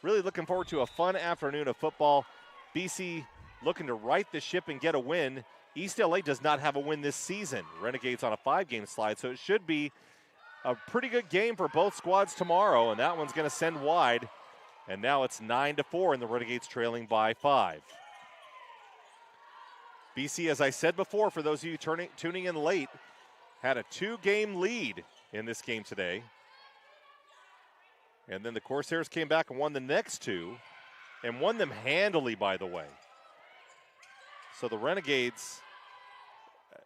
Really looking forward to a fun afternoon of football. BC looking to right the ship and get a win. East LA does not have a win this season. Renegades on a 5-game slide, so it should be a pretty good game for both squads tomorrow, and that one's going to send wide. And now it's 9-4, and the Renegades trailing by 5. BC, as I said before, for those of you tuning in late, had a 2-game lead in this game today. And then the Corsairs came back and won the next 2, and won them handily, by the way. So the Renegades,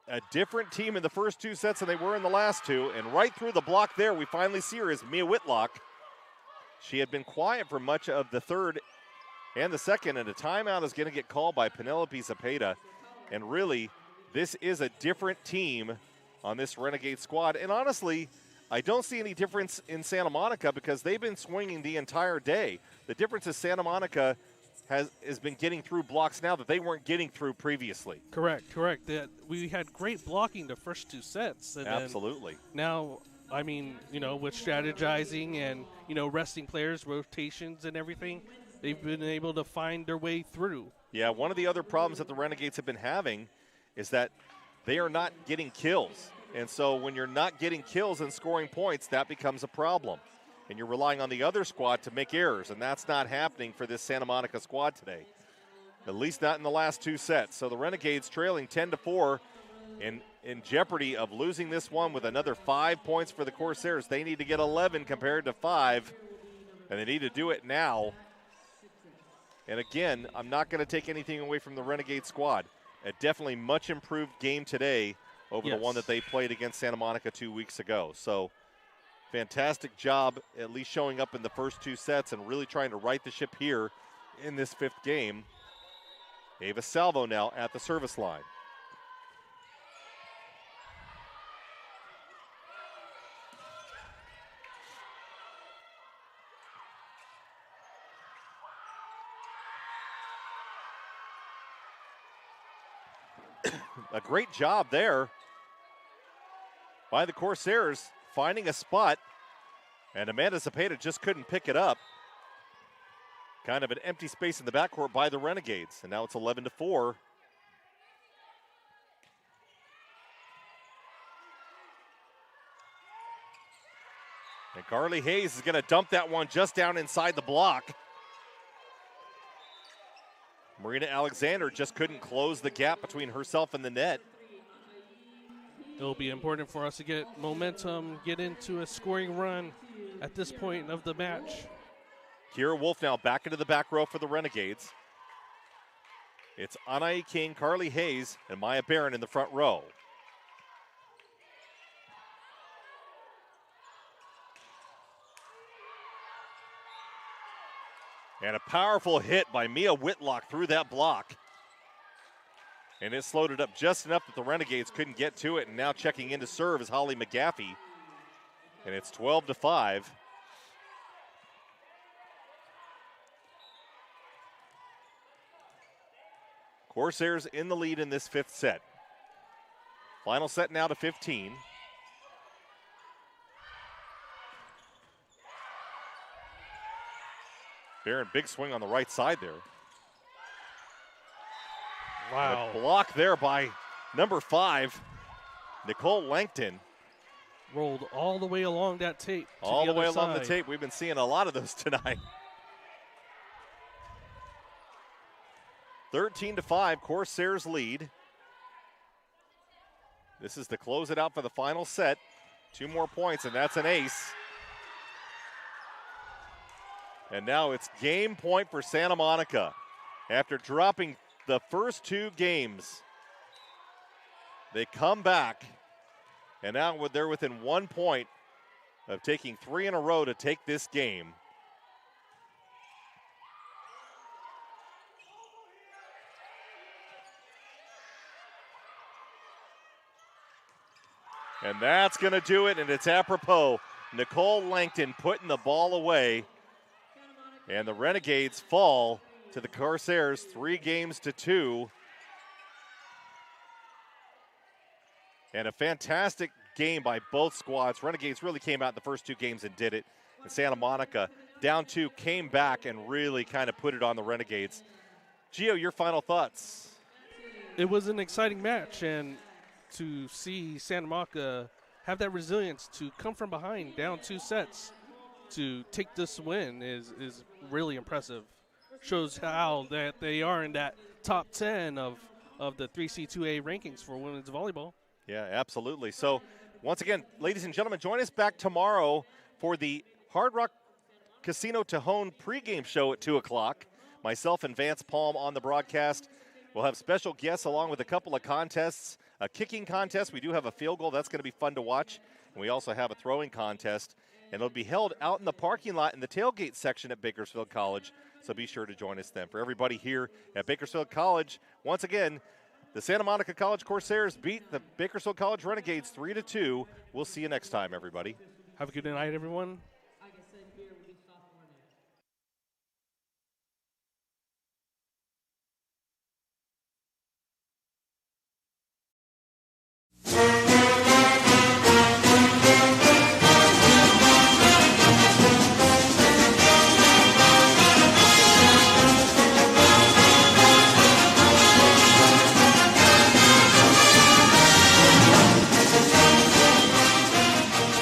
a different team in the first 2 sets than they were in the last 2. And right through the block there, we finally see her is Mia Whitlock. She had been quiet for much of the third and the second, and a timeout is going to get called by Penelope Zepeda. And really, this is a different team on this Renegade squad. And honestly, I don't see any difference in Santa Monica because they've been swinging the entire day. The difference is Santa Monica has been getting through blocks now that they weren't getting through previously. Correct. We had great blocking the first 2 sets. And Absolutely. Now, I mean, with strategizing and, resting players, rotations and everything, they've been able to find their way through. Yeah, one of the other problems that the Renegades have been having is that they are not getting kills. And so when you're not getting kills and scoring points, that becomes a problem. And you're relying on the other squad to make errors, and that's not happening for this Santa Monica squad today, at least not in the last 2 sets. So the Renegades trailing 10-4 in jeopardy of losing this one with another 5 points for the Corsairs. They need to get 11 compared to 5, and they need to do it now. And again, I'm not going to take anything away from the Renegade squad. A definitely much improved game today over the one that they played against Santa Monica 2 weeks ago. So fantastic job at least showing up in the first 2 sets and really trying to right the ship here in this 5th game. Ava Salvo now at the service line. A great job there by the Corsairs finding a spot, and Amanda Zepeda just couldn't pick it up. Kind of an empty space in the backcourt by the Renegades, and now it's 11-4. And Carly Hayes is going to dump that one just down inside the block. Marina Alexander just couldn't close the gap between herself and the net. It'll be important for us to get momentum, get into a scoring run at this point of the match. Kira Wolf now back into the back row for the Renegades. It's Anai King, Carly Hayes, and Maya Barron in the front row. And a powerful hit by Mia Whitlock through that block. And it slowed it up just enough that the Renegades couldn't get to it. And now checking in to serve is Holly McGaffey. And it's 12-5. Corsairs in the lead in this 5th set. Final set now to 15. Barron, big swing on the right side there. Wow. A block there by number 5, Nicole Langton. Rolled all the way along that tape. All the way along the tape. We've been seeing a lot of those tonight. 13-5, Corsairs lead. This is to close it out for the final set. 2 more points, and that's an ace. And now it's game point for Santa Monica. After dropping the first 2 games, they come back, and now they're within 1 point of taking 3 in a row to take this game. And that's going to do it, and it's apropos. Nicole Langton putting the ball away. And the Renegades fall to the Corsairs 3-2. And a fantastic game by both squads. Renegades really came out in the first 2 games and did it. And Santa Monica, down 2, came back and really kind of put it on the Renegades. Gio, your final thoughts? It was an exciting match, and to see Santa Monica have that resilience to come from behind down 2 sets to take this win is really impressive. Shows how that they are in that top 10 of the 3C2A rankings for women's volleyball. Yeah, absolutely. So once again, ladies and gentlemen, join us back tomorrow for the Hard Rock Casino Tejon pregame show at 2 o'clock. Myself and Vance Palm on the broadcast. We'll have special guests along with a couple of contests. A kicking contest. We do have a field goal. That's going to be fun to watch. And we also have a throwing contest. And it'll be held out in the parking lot in the tailgate section at Bakersfield College. So be sure to join us then. For everybody here at Bakersfield College, once again, the Santa Monica College Corsairs beat the Bakersfield College Renegades 3-2. We'll see you next time, everybody. Have a good night, everyone.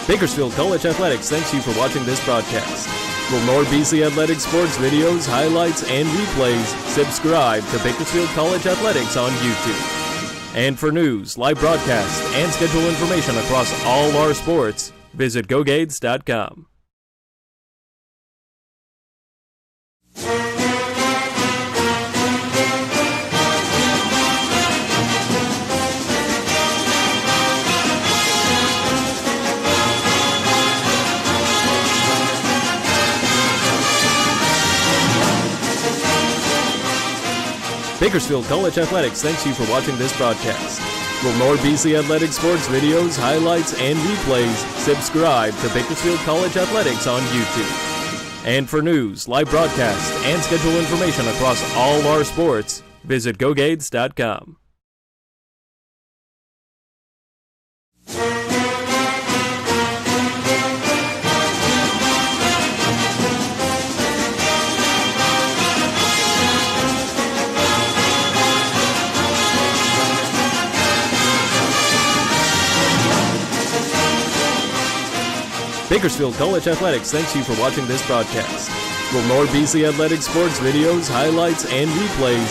Bakersfield College Athletics thanks you for watching this broadcast. For more BC Athletics sports videos, highlights, and replays, subscribe to Bakersfield College Athletics on YouTube. And for news, live broadcasts, and schedule information across all our sports, visit gogades.com. Bakersfield College Athletics thanks you for watching this broadcast. For more BC Athletics sports videos, highlights, and replays, subscribe to Bakersfield College Athletics on YouTube. And for news, live broadcasts, and schedule information across all our sports, visit gogades.com. Bakersfield College Athletics thanks you for watching this broadcast. For more BC Athletics sports videos, highlights, and replays,